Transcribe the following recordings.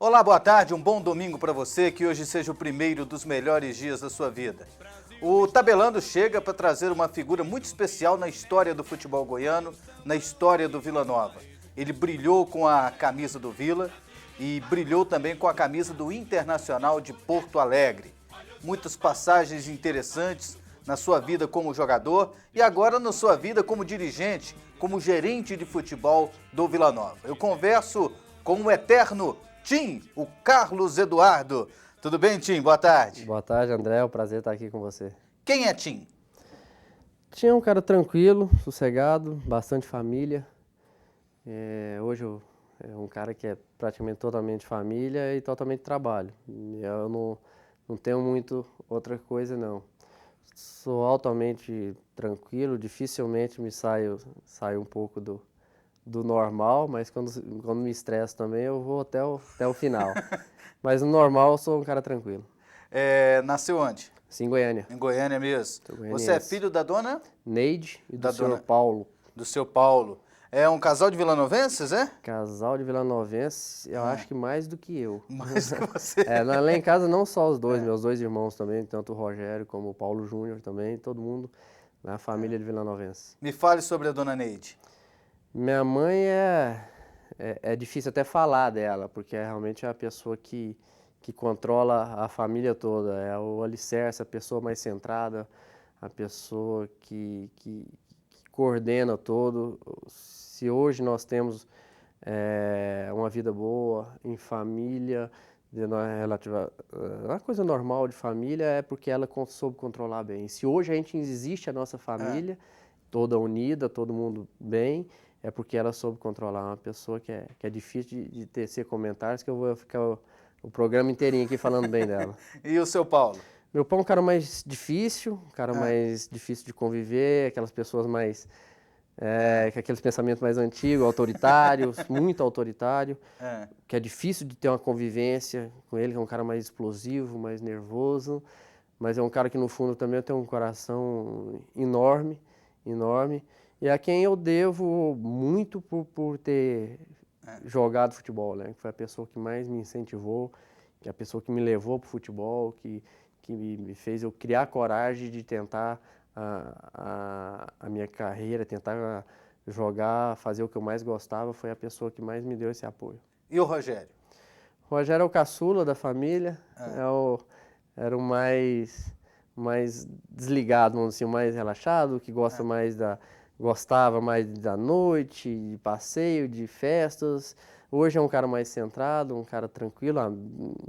Olá, boa tarde, um bom domingo para você, que hoje seja o primeiro dos melhores dias da sua vida. O Tabelando chega para trazer uma figura muito especial na história do futebol goiano, na história do Vila Nova. Ele brilhou com a camisa do Vila e brilhou também com a camisa do Internacional de Porto Alegre. Muitas passagens interessantes na sua vida como jogador e agora na sua vida como dirigente, como gerente de futebol do Vila Nova. Eu converso com o eterno Tim, o Carlos Eduardo. Tudo bem, Tim? Boa tarde. Boa tarde, André. É um prazer estar aqui com você. Quem é Tim? Tim é um cara tranquilo, sossegado, bastante família. Hoje é um cara que é praticamente totalmente família e totalmente trabalho. Eu não tenho muito outra coisa, não. Sou altamente tranquilo, dificilmente me saio um pouco do normal, mas quando me estresso também eu vou até o final. Mas no normal eu sou um cara tranquilo. Nasceu onde? Sim, em Goiânia. Em Goiânia mesmo. Sou Você é goianiense. filho da dona? Neide e Da do senhor dona- Paulo. Do seu Paulo. É um casal de vilanovenses, é? Casal de vilanovense, eu acho que mais do que eu. Mais que você. Lá em casa não só os dois, meus dois irmãos também, tanto o Rogério como o Paulo Júnior também, todo mundo na família de vilanovense. Me fale sobre a dona Neide. Minha mãe é difícil até falar dela, porque realmente é a pessoa que controla a família toda, é o alicerce, a pessoa mais centrada, a pessoa que coordena todo. Se hoje nós temos uma vida boa, em família, uma coisa normal de família é porque ela soube controlar bem. Se hoje a gente existe a nossa família, toda unida, todo mundo bem, é porque ela soube controlar. Uma pessoa que é difícil de tecer comentários, que eu vou ficar o programa inteirinho aqui falando bem dela. E o seu Paulo? Meu pai é um cara mais difícil, mais difícil de conviver, aquelas pessoas mais... com aqueles pensamentos mais antigos, autoritários, muito autoritário, que é difícil de ter uma convivência com ele, que é um cara mais explosivo, mais nervoso, mas é um cara que no fundo também tem um coração enorme, enorme, e a quem eu devo muito por ter jogado futebol, né? Que foi a pessoa que mais me incentivou, que é a pessoa que me levou para o futebol, que me fez eu criar coragem de tentar a minha carreira, tentar jogar, fazer o que eu mais gostava, foi a pessoa que mais me deu esse apoio. E o Rogério? O Rogério é o caçula da família, era o mais desligado, vamos dizer, o mais relaxado, que gostava mais da noite, de passeio, de festas. Hoje é um cara mais centrado, um cara tranquilo,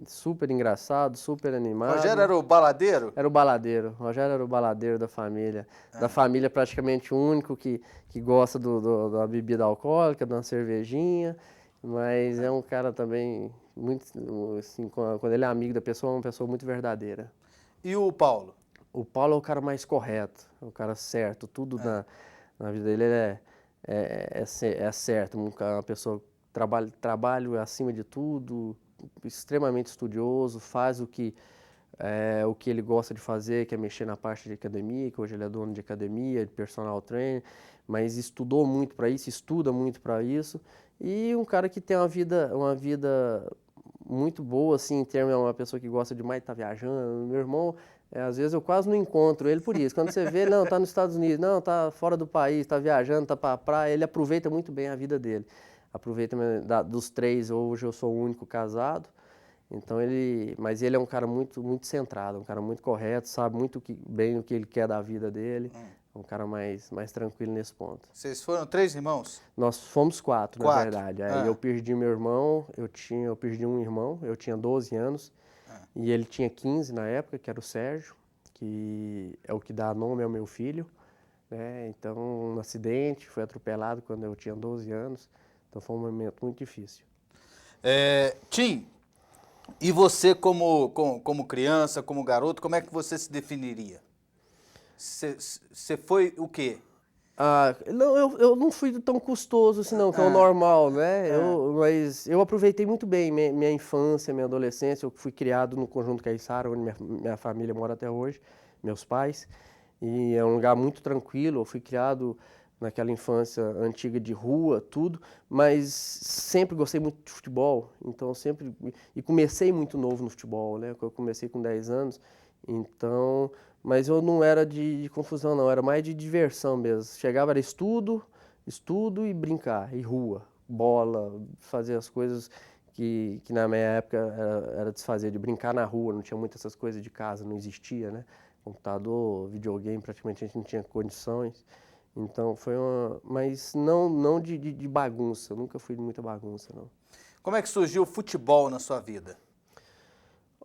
super engraçado, super animado. Rogério era o baladeiro? Era o baladeiro. O Rogério era o baladeiro da família. Da família praticamente o único que gosta da bebida alcoólica, de uma cervejinha. Mas é um cara também muito, assim, quando ele é amigo da pessoa, é uma pessoa muito verdadeira. E o Paulo? O Paulo é o cara mais correto, é o cara certo. Tudo na vida dele é certo. Uma pessoa trabalho acima de tudo, extremamente estudioso, faz o que ele gosta de fazer, que é mexer na parte de academia, que hoje ele é dono de academia, de personal trainer, mas estudou muito para isso, estuda muito para isso, e um cara que tem uma vida muito boa, assim, em termos, é uma pessoa que gosta demais de estar viajando. Meu irmão, às vezes eu quase não encontro ele por isso. Quando você vê, não, tá nos Estados Unidos, não, tá fora do país, tá viajando, tá pra praia, ele aproveita muito bem a vida dele. Aproveita dos três, hoje eu sou o único casado. Então mas ele é um cara muito, muito centrado, um cara muito correto, sabe muito bem o que ele quer da vida dele, é um cara mais tranquilo nesse ponto. Vocês foram 3 irmãos? Nós fomos 4, na Quatro. verdade. Aí eu perdi meu irmão, eu perdi um irmão, eu tinha 12 anos, e ele tinha 15 na época, que era o Sérgio, que é o que dá nome ao meu filho, né? Então, um acidente, foi atropelado quando eu tinha 12 anos, então foi um momento muito difícil. Tim, e você como criança, como garoto, como é que você se definiria? Você foi o quê? Não, eu não fui tão custoso assim não, que é o normal, né? Mas eu aproveitei muito bem minha infância, minha adolescência. Eu fui criado no Conjunto Caiçara, onde minha família mora até hoje, meus pais. E é um lugar muito tranquilo. Eu fui criado naquela infância antiga de rua, tudo, mas sempre gostei muito de futebol, então sempre, e comecei muito novo no futebol, né, eu comecei com 10 anos, então, mas eu não era de confusão não, era mais de diversão mesmo, chegava, era estudo e brincar, e rua, bola, fazer as coisas que na minha época era desfazer, de brincar na rua, não tinha muitas essas coisas de casa, não existia, né, computador, videogame, praticamente a gente não tinha condições. Então foi uma. Mas não de bagunça, eu nunca fui de muita bagunça, não. Como é que surgiu o futebol na sua vida?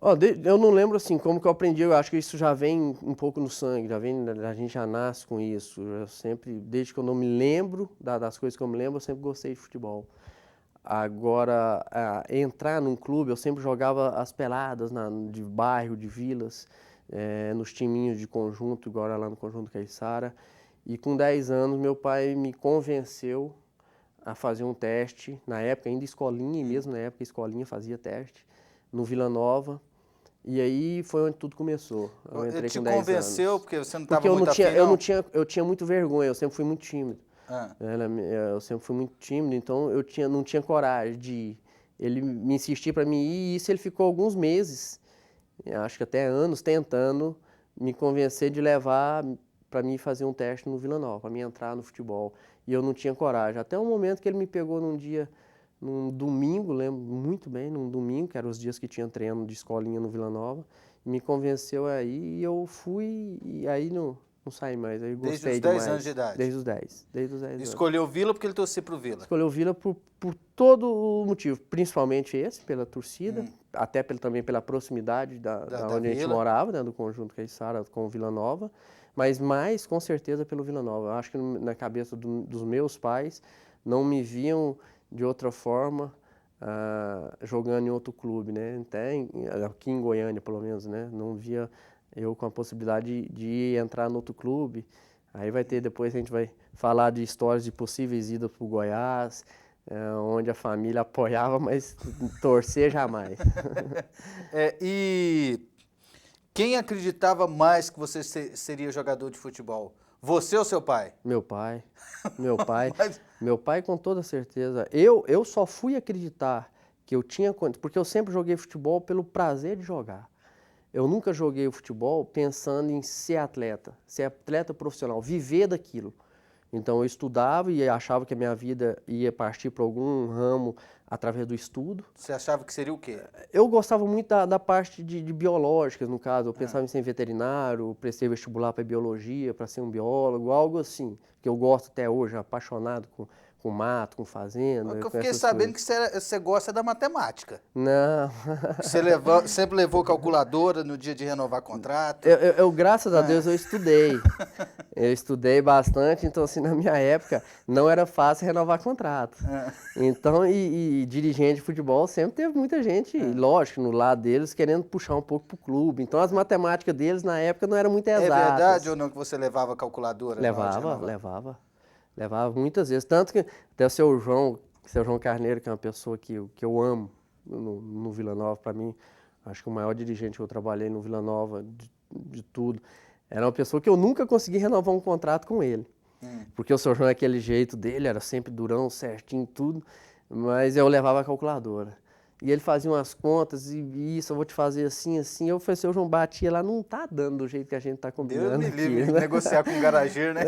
Ó, eu não lembro assim como que eu aprendi, eu acho que isso já vem um pouco no sangue, a gente já nasce com isso. Eu sempre, desde que eu não me lembro das coisas que eu me lembro, eu sempre gostei de futebol. Agora, entrar num clube, eu sempre jogava as peladas de bairro, de vilas, nos timinhos de conjunto, agora lá no Conjunto Caiçara. E com 10 anos, meu pai me convenceu a fazer um teste, na época ainda escolinha, e mesmo na época escolinha fazia teste, no Vila Nova. E aí foi onde tudo começou. Eu entrei com 10 anos. Ele te convenceu porque você não estava muito afim, eu tinha muito vergonha, eu sempre fui muito tímido. Ah. Eu sempre fui muito tímido, então eu não tinha coragem de ir. Ele me insistia para mim ir, e isso ele ficou alguns meses, acho que até anos, tentando me convencer de levar para mim fazer um teste no Vila Nova, para mim entrar no futebol. E eu não tinha coragem. Até o momento que ele me pegou num domingo, lembro muito bem, num domingo, que eram os dias que tinha treino de escolinha no Vila Nova, e me convenceu aí, e eu fui, e aí não saí mais. Aí gostei demais. Desde os 10 anos de idade? Desde os 10. Desde os 10 anos. Escolheu o Vila porque ele torcia pro Vila? Escolheu o Vila por todo o motivo, principalmente esse, pela torcida, até também pela proximidade da onde a gente morava, né, do Conjunto Caiçara com o Vila Nova, mas mais com certeza pelo Vila Nova. Eu acho que na cabeça dos meus pais não me viam de outra forma jogando em outro clube, né? Até aqui em Goiânia, pelo menos, né? Não via eu com a possibilidade de entrar no outro clube. Aí depois a gente vai falar de histórias de possíveis idas para o Goiás, onde a família apoiava, mas torcer jamais. E quem acreditava mais que você seria jogador de futebol? Você ou seu pai? Meu pai. Meu pai com toda certeza. Eu só fui acreditar que eu tinha condições, porque eu sempre joguei futebol pelo prazer de jogar. Eu nunca joguei o futebol pensando em ser atleta profissional, viver daquilo. Então eu estudava e achava que a minha vida ia partir para algum ramo através do estudo. Você achava que seria o quê? Eu gostava muito da parte de biológicas, no caso. Eu pensava em ser veterinário, prestei vestibular para biologia, para ser um biólogo, algo assim. Que eu gosto até hoje, apaixonado com mato, com fazenda. Eu fiquei sabendo que você gosta da matemática. Não. Você sempre levou calculadora no dia de renovar contrato? Eu graças a Deus, eu estudei. Eu estudei bastante, então assim, na minha época, não era fácil renovar contrato. Então, e dirigente de futebol sempre teve muita gente, lógico, no lado deles, querendo puxar um pouco pro clube. Então, as matemáticas deles, na época, não eram muito exatas. É verdade ou não que você levava calculadora? Levava muitas vezes. Tanto que até o seu João Carneiro, que é uma pessoa que eu amo no Vila Nova, para mim, acho que o maior dirigente que eu trabalhei no Vila Nova, de tudo, era uma pessoa que eu nunca consegui renovar um contrato com ele. Porque o seu João, aquele jeito dele, era sempre durão, certinho, tudo, mas eu levava a calculadora. E ele fazia umas contas, e isso, eu vou te fazer assim, assim. Eu falei, seu João, batia lá, não tá dando do jeito que a gente tá combinando. Deus me livre, né? Negociar com um garageiro, né?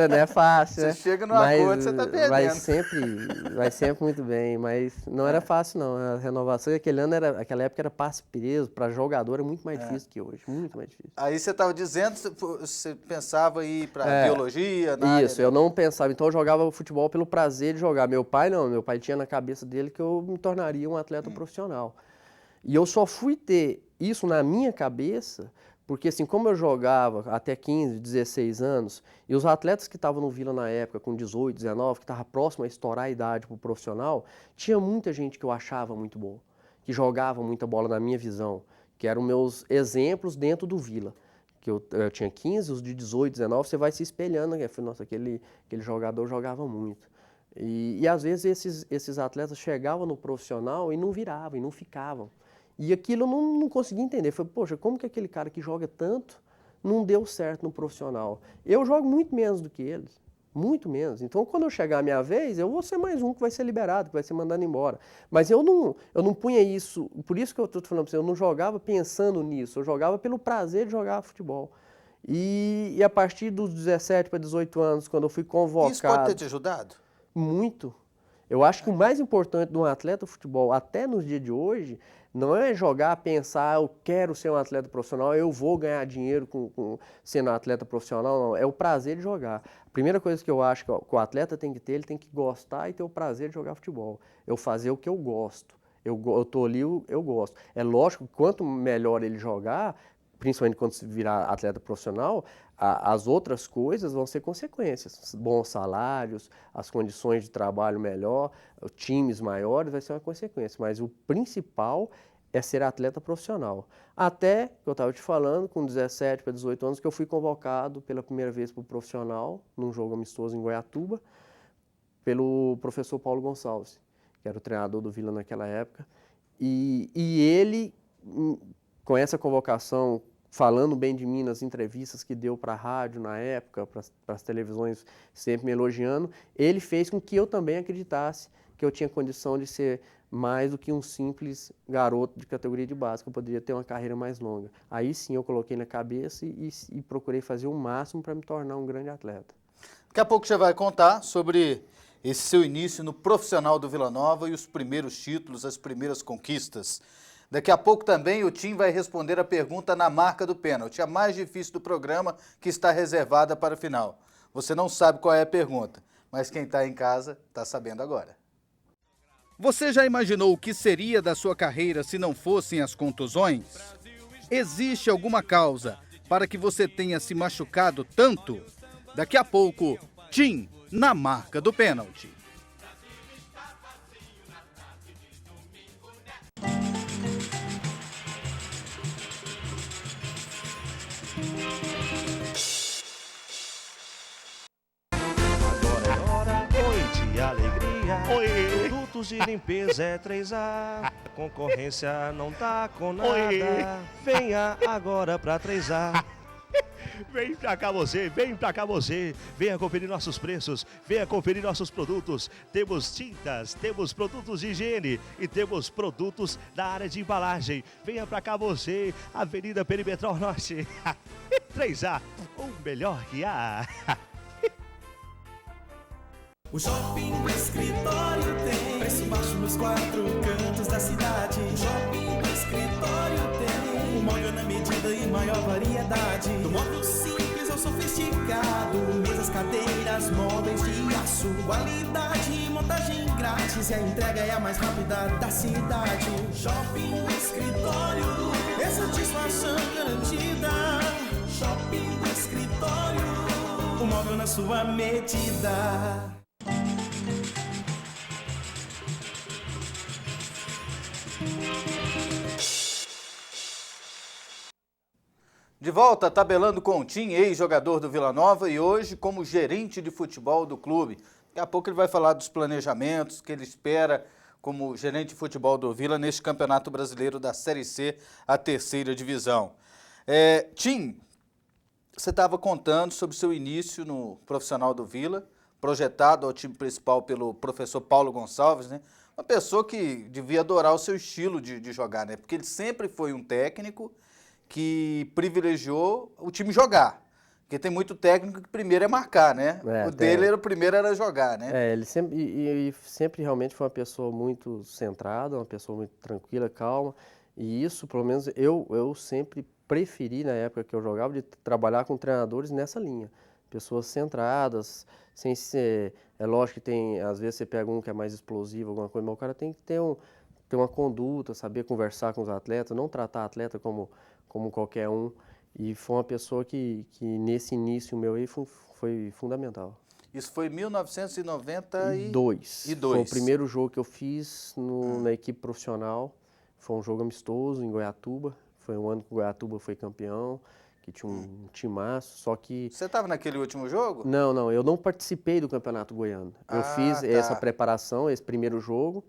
Não é fácil, né? Você chega no acordo, você tá perdendo. Vai sempre muito bem, mas não era fácil, não. A renovação, aquela época era passe preso, para jogador é muito mais difícil que hoje, muito mais difícil. Aí você estava dizendo, você pensava em ir para biologia? Isso, eu não pensava. Então eu jogava futebol pelo prazer de jogar. Meu pai não, meu pai tinha na cabeça dele que eu me tornaria um atleta profissional. E eu só fui ter isso na minha cabeça, porque assim, como eu jogava até 15, 16 anos, e os atletas que estavam no Vila na época, com 18, 19, que estavam próximo a estourar a idade para o profissional, tinha muita gente que eu achava muito bom, que jogava muita bola na minha visão, que eram meus exemplos dentro do Vila. Que eu tinha 15, os de 18, 19, você vai se espelhando, né? Nossa, aquele jogador jogava muito. E às vezes esses atletas chegavam no profissional e não viravam, e não ficavam. E aquilo eu não conseguia entender. Falei, poxa, como que aquele cara que joga tanto não deu certo no profissional? Eu jogo muito menos do que eles, Muito menos. Então, quando eu chegar a minha vez, eu vou ser mais um que vai ser liberado, que vai ser mandado embora. Mas eu não punha isso, por isso que eu estou falando para você, eu não jogava pensando nisso, eu jogava pelo prazer de jogar futebol. E a partir dos 17 para 18 anos, quando eu fui convocado... Isso pode ter te ajudado? Muito. Eu acho que o mais importante de um atleta de futebol, até nos dias de hoje, não é jogar, pensar, eu quero ser um atleta profissional, eu vou ganhar dinheiro sendo um atleta profissional, não. É o prazer de jogar. A primeira coisa que eu acho que o atleta tem que ter, ele tem que gostar e ter o prazer de jogar futebol. Eu fazer o que eu gosto. Eu tô ali, eu gosto. É lógico que quanto melhor ele jogar, principalmente quando se virar atleta profissional, as outras coisas vão ser consequências. Bons salários, as condições de trabalho melhor, times maiores, vai ser uma consequência. Mas o principal é ser atleta profissional. Até, que eu estava te falando, com 17 para 18 anos, que eu fui convocado pela primeira vez para o profissional, num jogo amistoso em Goiatuba, pelo professor Paulo Gonçalves, que era o treinador do Vila naquela época. E ele, com essa convocação, falando bem de mim nas entrevistas que deu para a rádio na época, para as televisões sempre me elogiando, ele fez com que eu também acreditasse que eu tinha condição de ser mais do que um simples garoto de categoria de base, que eu poderia ter uma carreira mais longa. Aí sim eu coloquei na cabeça e procurei fazer o máximo para me tornar um grande atleta. Daqui a pouco você vai contar sobre esse seu início no profissional do Vila Nova e os primeiros títulos, as primeiras conquistas. Daqui a pouco também o Tim vai responder a pergunta na marca do pênalti, a mais difícil do programa, que está reservada para o final. Você não sabe qual é a pergunta, mas quem está em casa está sabendo agora. Você já imaginou o que seria da sua carreira se não fossem as contusões? Existe alguma causa para que você tenha se machucado tanto? Daqui a pouco, Tim na marca do pênalti. Oi. Produtos de limpeza é 3A, concorrência não tá com nada. Oi. Venha agora pra 3A. Vem pra cá você, venha conferir nossos preços, venha conferir nossos produtos. Temos tintas, temos produtos de higiene e temos produtos da área de embalagem. Venha pra cá você, Avenida Perimetral Norte. 3A, o melhor que há. O Shopping do Escritório tem preço baixo nos 4 cantos da cidade. O Shopping do Escritório tem um móvel na medida e maior variedade. Do móvel simples ao sofisticado, mesas, cadeiras, móveis de aço. Qualidade e montagem grátis e a entrega é a mais rápida da cidade. Shopping do Escritório, é satisfação garantida. Shopping do Escritório, o móvel na sua medida. De volta, tabelando com o Tim, ex-jogador do Vila Nova e hoje como gerente de futebol do clube. Daqui a pouco ele vai falar dos planejamentos que ele espera como gerente de futebol do Vila neste Campeonato Brasileiro da Série C, a 3ª divisão. Tim, você estava contando sobre o seu início no profissional do Vila, projetado ao time principal pelo professor Paulo Gonçalves, né? Uma pessoa que devia adorar o seu estilo de jogar, né? Porque ele sempre foi um técnico que privilegiou o time jogar. Porque tem muito técnico que primeiro é marcar, né? O primeiro era jogar, né? Ele sempre realmente foi uma pessoa muito centrada, uma pessoa muito tranquila, calma. E isso, pelo menos, eu sempre preferi, na época que eu jogava, de trabalhar com treinadores nessa linha. Pessoas centradas, sem ser... É lógico que tem, às vezes você pega um que é mais explosivo, alguma coisa, mas o cara tem que ter uma conduta, saber conversar com os atletas, não tratar atleta como qualquer um. E foi uma pessoa que nesse início meu aí foi fundamental. Isso foi em 1992. Foi o primeiro jogo que eu fiz na equipe profissional. Foi um jogo amistoso em Goiatuba. Foi um ano que o Goiatuba foi campeão, que tinha um timaço, só que... Você estava naquele último jogo? Não, eu não participei do Campeonato Goiano. Eu fiz essa preparação, esse primeiro jogo,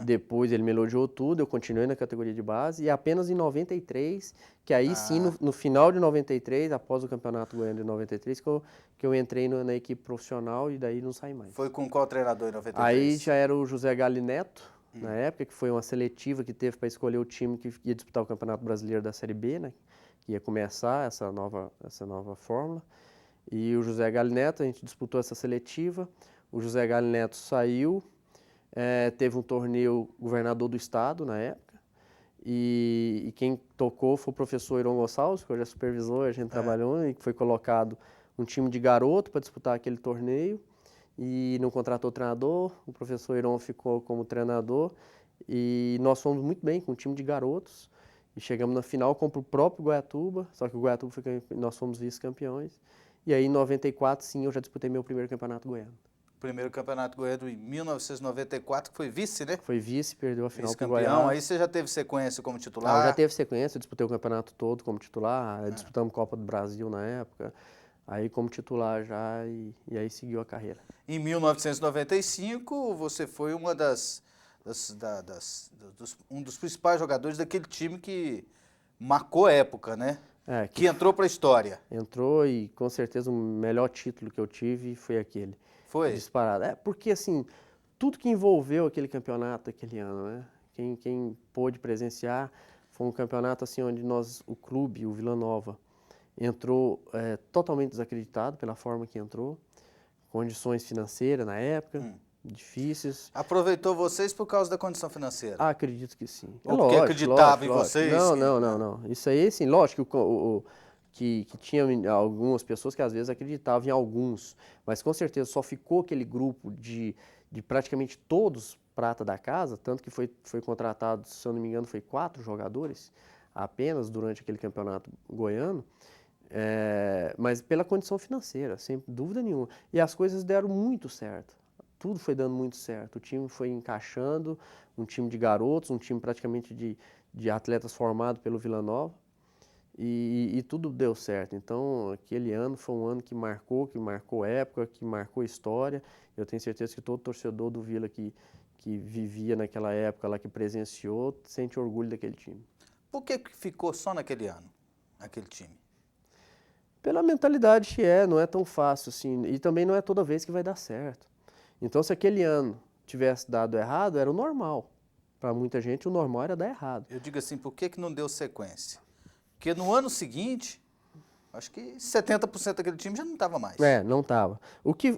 Depois ele me elogiou tudo, eu continuei na categoria de base e apenas em 93, que aí sim, no final de 93, após o Campeonato Goiano de 93, que eu entrei na equipe profissional e daí não saí mais. Foi com qual treinador em 93? Aí já era o José Galineto, na época, que foi uma seletiva que teve para escolher o time que ia disputar o Campeonato Brasileiro da Série B, né? Que ia começar essa nova fórmula. E o José Galineto, a gente disputou essa seletiva, o José Galineto saiu, teve um torneio governador do estado na época, e quem tocou foi o professor Iron Gonçalves, que hoje é supervisor, a gente trabalhou, e foi colocado um time de garoto para disputar aquele torneio, e não contratou treinador, o professor Iron ficou como treinador, e nós fomos muito bem com um time de garotos, e chegamos na final contra o próprio Goiatuba, só que o Goiatuba nós fomos vice-campeões, e aí em 94, sim, eu já disputei meu primeiro campeonato goiano. Primeiro campeonato goiano em 1994, que foi vice, né? Foi vice, perdeu a final pro Vice-campeão, Goiás. aí você já teve sequência como Ah, titular? já teve sequência, eu disputei o campeonato todo como titular, disputamos Copa do Brasil na época, aí como titular já, e aí seguiu a carreira. Em 1995, você foi uma um dos principais jogadores daquele time que marcou a época, né? Que entrou para a história. Entrou e com certeza o melhor título que eu tive foi aquele. Foi? Disparado. Porque assim, tudo que envolveu aquele campeonato daquele ano, né? Quem pôde presenciar, foi um campeonato assim onde o clube, o Vila Nova, entrou totalmente desacreditado pela forma que entrou, condições financeiras na época, difíceis. Aproveitou vocês por causa da condição financeira? Ah, acredito que sim. Ou porque acreditava em vocês? Não. Isso aí, sim, lógico que tinha algumas pessoas que às vezes acreditavam em alguns, mas com certeza só ficou aquele grupo de praticamente todos prata da casa, tanto que foi contratado, se eu não me engano, foi 4 jogadores apenas durante aquele campeonato goiano, mas pela condição financeira, sem dúvida nenhuma. E as coisas deram muito certo. Tudo foi dando muito certo. O time foi encaixando, um time de garotos, um time praticamente de atletas formado pelo Vila Nova, e tudo deu certo. Então, aquele ano foi um ano que marcou época, que marcou história. Eu tenho certeza que todo torcedor do Vila que vivia naquela época lá, que presenciou, sente orgulho daquele time. Por que ficou só naquele ano, aquele time? Pela mentalidade que não é tão fácil assim, e também não é toda vez que vai dar certo. Então, se aquele ano tivesse dado errado, era o normal. Para muita gente, o normal era dar errado. Eu digo assim, por que não deu sequência? Porque no ano seguinte, acho que 70% daquele time já não estava mais. Não estava. O que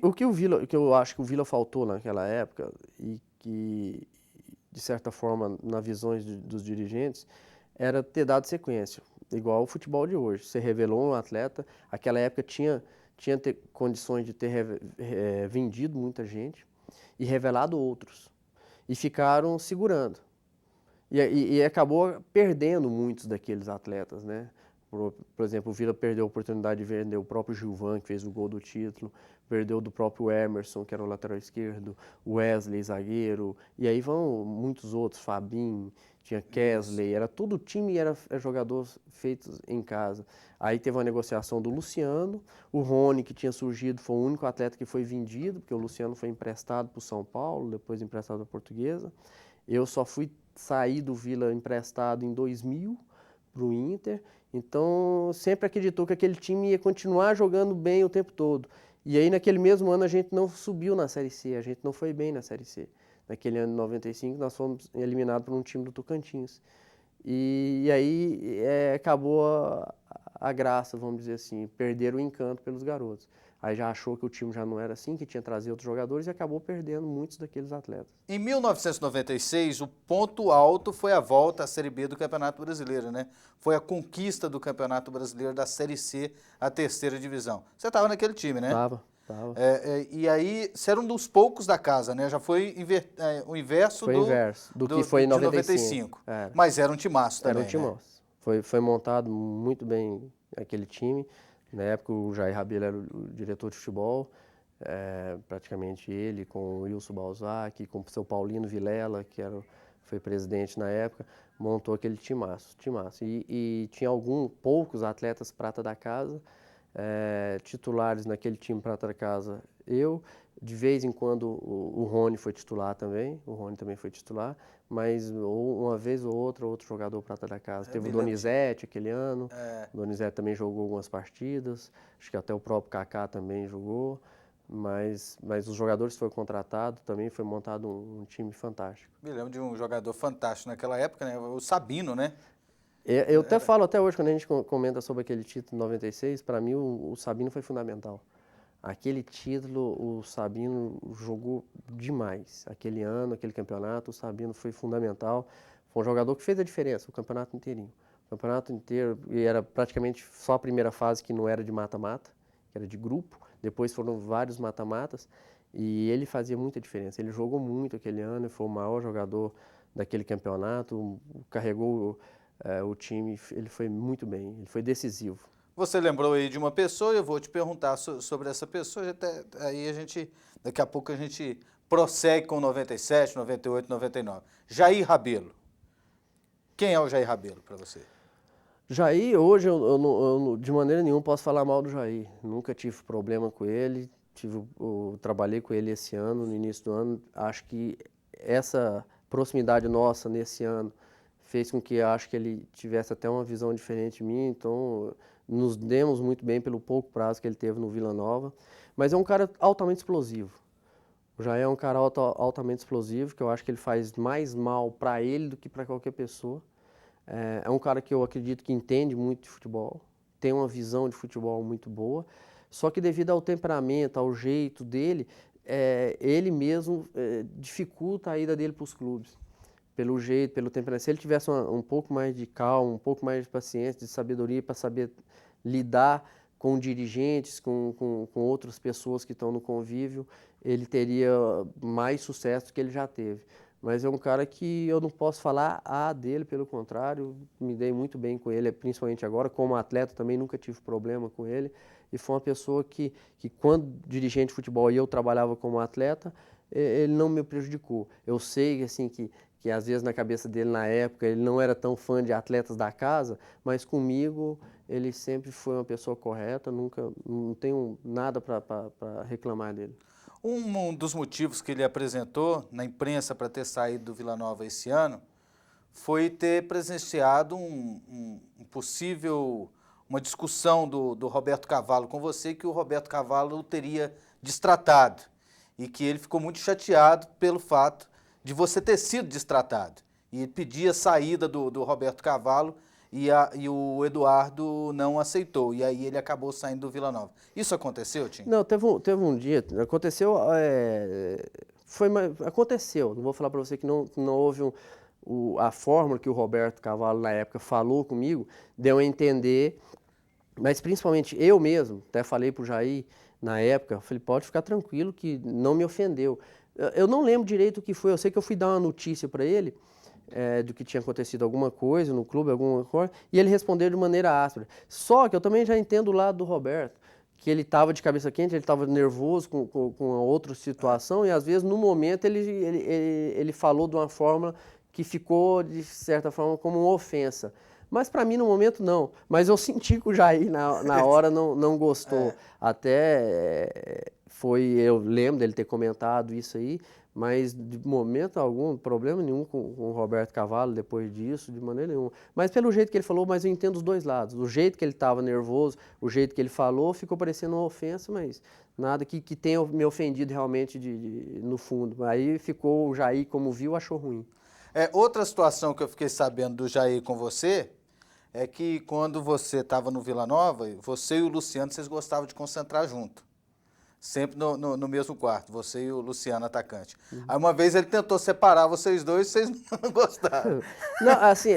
eu acho que o Vila faltou naquela época, e que, de certa forma, nas visões dos dirigentes, era ter dado sequência. Igual o futebol de hoje. Você revelou um atleta, aquela época tinha condições de ter vendido muita gente e revelado outros. E ficaram segurando. E acabou perdendo muitos daqueles atletas, né? Por exemplo, o Vila perdeu a oportunidade de vender o próprio Gilvan, que fez o gol do título, perdeu do próprio Emerson, que era o lateral esquerdo, Wesley, zagueiro, e aí vão muitos outros, Fabinho, tinha Kesley, era todo o time, era jogador feito em casa. Aí teve uma negociação do Luciano, o Rony, que tinha surgido, foi o único atleta que foi vendido, porque o Luciano foi emprestado para o São Paulo, depois emprestado para a Portuguesa. Eu só fui sair do Vila emprestado em 2000 para o Inter, então sempre acreditou que aquele time ia continuar jogando bem o tempo todo. E aí naquele mesmo ano a gente não subiu na Série C, a gente não foi bem na Série C. Naquele ano de 95 nós fomos eliminados por um time do Tocantins. E aí acabou a graça, vamos dizer assim, perderam o encanto pelos garotos. Aí já achou que o time já não era assim, que tinha trazido outros jogadores e acabou perdendo muitos daqueles atletas. Em 1996, o ponto alto foi a volta à Série B do Campeonato Brasileiro, né? Foi a conquista do Campeonato Brasileiro da Série C, a 3ª divisão. Você estava naquele time, né? Tava. E aí, você era um dos poucos da casa, né? Já foi o inverso do que foi em 95. Mas era um timaço também, Era um timaço. Né? Foi montado muito bem aquele time. Na época, o Jair Rabelo era o diretor de futebol, praticamente ele, com o Wilson Balzac, com o seu Paulino Vilela, que foi presidente na época, montou aquele timaço. E tinha poucos atletas prata da casa, titulares naquele time prata da casa. Eu, De vez em quando o Rony foi titular também, o Rony também foi titular, mas uma vez ou outra, outro jogador prata da casa. Teve o Donizete aquele ano, o Donizete também jogou algumas partidas, acho que até o próprio Kaká também jogou, mas os jogadores que foram contratados também foi montado um time fantástico. Me lembro de um jogador fantástico naquela época, né? O Sabino, né? Eu até falo até hoje, quando a gente comenta sobre aquele título em 96, para mim o Sabino foi fundamental. Aquele título, o Sabino jogou demais. Aquele ano, aquele campeonato, o Sabino foi fundamental. Foi um jogador que fez a diferença, o campeonato inteirinho. O campeonato inteiro, e era praticamente só a primeira fase que não era de mata-mata, que era de grupo. Depois foram vários mata-matas e ele fazia muita diferença. Ele jogou muito aquele ano, foi o maior jogador daquele campeonato, carregou o time, ele foi muito bem, ele foi decisivo. Você lembrou aí de uma pessoa, eu vou te perguntar sobre essa pessoa, aí daqui a pouco a gente prossegue com 97, 98, 99. Jair Rabelo. Quem é o Jair Rabelo para você? Jair, hoje eu de maneira nenhuma posso falar mal do Jair. Nunca tive problema com ele, eu trabalhei com ele esse ano, no início do ano. Acho que essa proximidade nossa nesse ano fez com que acho que ele tivesse até uma visão diferente de mim, então nos demos muito bem pelo pouco prazo que ele teve no Vila Nova, mas é um cara altamente explosivo. O Jair é um cara altamente explosivo, que eu acho que ele faz mais mal para ele do que para qualquer pessoa. É um cara que eu acredito que entende muito de futebol, tem uma visão de futebol muito boa, só que devido ao temperamento, ao jeito dele, ele mesmo dificulta a ida dele para os clubes. Pelo jeito, pelo temperamento. Se ele tivesse um pouco mais de calma, um pouco mais de paciência, de sabedoria para saber lidar com dirigentes, com outras pessoas que estão no convívio, ele teria mais sucesso do que ele já teve. Mas é um cara que eu não posso falar dele, pelo contrário, me dei muito bem com ele, principalmente agora, como atleta também nunca tive problema com ele, e foi uma pessoa que quando dirigente de futebol e eu trabalhava como atleta, ele não me prejudicou. Eu sei assim, que às vezes na cabeça dele na época ele não era tão fã de atletas da casa, mas comigo ele sempre foi uma pessoa correta, não tenho nada para reclamar dele. Um dos motivos que ele apresentou na imprensa para ter saído do Vila Nova esse ano foi ter presenciado uma discussão do Roberto Cavalo com você, que o Roberto Cavalo o teria destratado e que ele ficou muito chateado pelo fato de você ter sido destratado. E ele pedia a saída do Roberto Cavalo e o Eduardo não aceitou. E aí ele acabou saindo do Vila Nova. Isso aconteceu, Tim? Não, teve um dia, aconteceu, aconteceu. Não vou falar para você que não houve a fórmula que o Roberto Cavalo na época falou comigo, deu a entender, mas principalmente eu mesmo, até falei para o Jair na época, falei, pode ficar tranquilo que não me ofendeu. Eu não lembro direito o que foi, eu sei que eu fui dar uma notícia para ele, do que tinha acontecido alguma coisa no clube, alguma coisa, e ele respondeu de maneira áspera. Só que eu também já entendo o lado do Roberto, que ele estava de cabeça quente, ele estava nervoso com a outra situação, e às vezes no momento ele falou de uma forma que ficou, de certa forma, como uma ofensa. Mas para mim no momento não. Mas eu senti que o Jair na hora não gostou. Até eu lembro dele ter comentado isso aí, mas de momento algum, problema nenhum com o Roberto Cavalo depois disso, de maneira nenhuma. Mas pelo jeito que ele falou, mas eu entendo os dois lados. O jeito que ele estava nervoso, o jeito que ele falou, ficou parecendo uma ofensa, mas nada que tenha me ofendido realmente no fundo. Aí ficou o Jair, como viu, achou ruim. Outra situação que eu fiquei sabendo do Jair com você é que quando você estava no Vila Nova, você e o Luciano, vocês gostavam de concentrar junto. Sempre no mesmo quarto, você e o Luciano, atacante. Uhum. Aí uma vez ele tentou separar vocês dois e vocês não gostaram. Não, assim,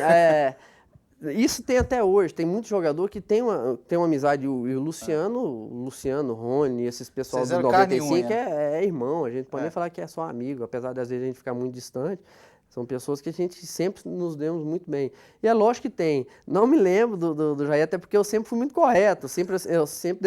isso tem até hoje. Tem muito jogador que tem uma amizade. E o Luciano, o Rony, esses pessoal do 95 é irmão. A gente pode nem falar que é só amigo, apesar de às vezes a gente ficar muito distante. São pessoas que a gente sempre nos demos muito bem. E é lógico que tem. Não me lembro do Jair, até porque eu sempre fui muito correto. Eu sempre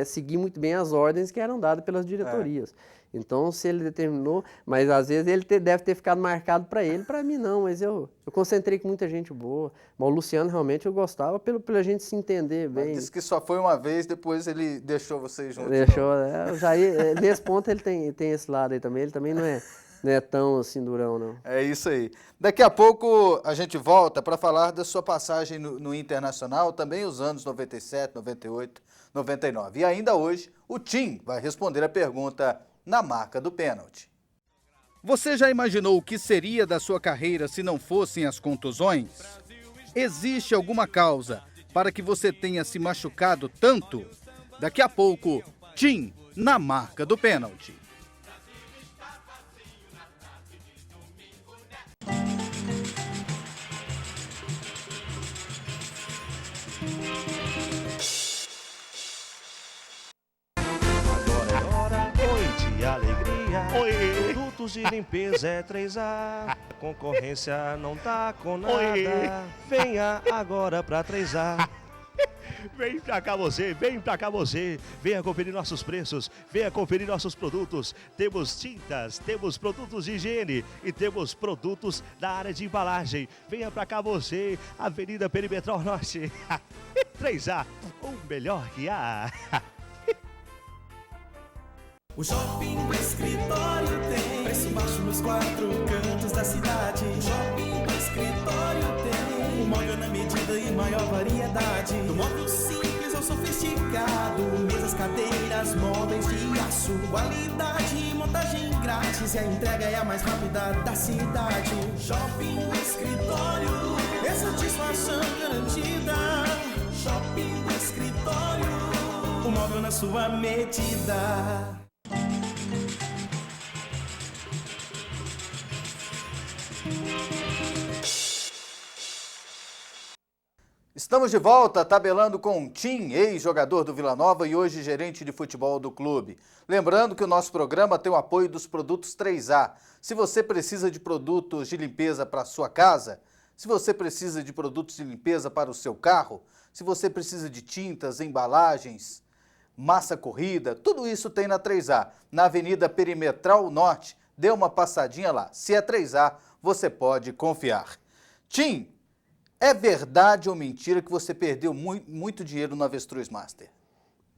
segui muito bem as ordens que eram dadas pelas diretorias. Então, se ele determinou, mas às vezes ele deve ter ficado marcado para ele, para mim não. Mas eu concentrei com muita gente boa. Mas o Luciano realmente eu gostava pela gente se entender bem. Mas disse que só foi uma vez, depois ele deixou vocês juntos. Deixou, o Jair, nesse ponto ele tem esse lado aí também. Ele também não é tão assim durão, não. É isso aí. Daqui a pouco a gente volta para falar da sua passagem no Internacional, também os anos 97, 98, 99. E ainda hoje, o Tim vai responder a pergunta na marca do pênalti. Você já imaginou o que seria da sua carreira se não fossem as contusões? Existe alguma causa para que você tenha se machucado tanto? Daqui a pouco, Tim na marca do pênalti. Alegria, produtos de limpeza é 3A, concorrência não tá com nada, venha agora pra 3A. Vem pra cá você, venha conferir nossos preços, venha conferir nossos produtos. Temos tintas, temos produtos de higiene e temos produtos da área de embalagem. Venha pra cá você, Avenida Perimetral Norte, 3A, o melhor que há. O Shopping do Escritório tem preço baixo nos 4 cantos da cidade. O Shopping do Escritório tem um móvel na medida e maior variedade. Do móvel simples ao sofisticado, mesas, cadeiras, móveis de aço. Qualidade e montagem grátis e a entrega é a mais rápida da cidade. Shopping do Escritório, é satisfação garantida. Shopping do Escritório, o móvel na sua medida. Estamos de volta, tabelando com o Tim, ex-jogador do Vila Nova e hoje gerente de futebol do clube. Lembrando que o nosso programa tem o apoio dos produtos 3A. Se você precisa de produtos de limpeza para a sua casa, se você precisa de produtos de limpeza para o seu carro, se você precisa de tintas, embalagens, massa corrida, tudo isso tem na 3A, na Avenida Perimetral Norte. Dê uma passadinha lá. Se é 3A, você pode confiar. Tim, é verdade ou mentira que você perdeu muito dinheiro no Avestruz Master?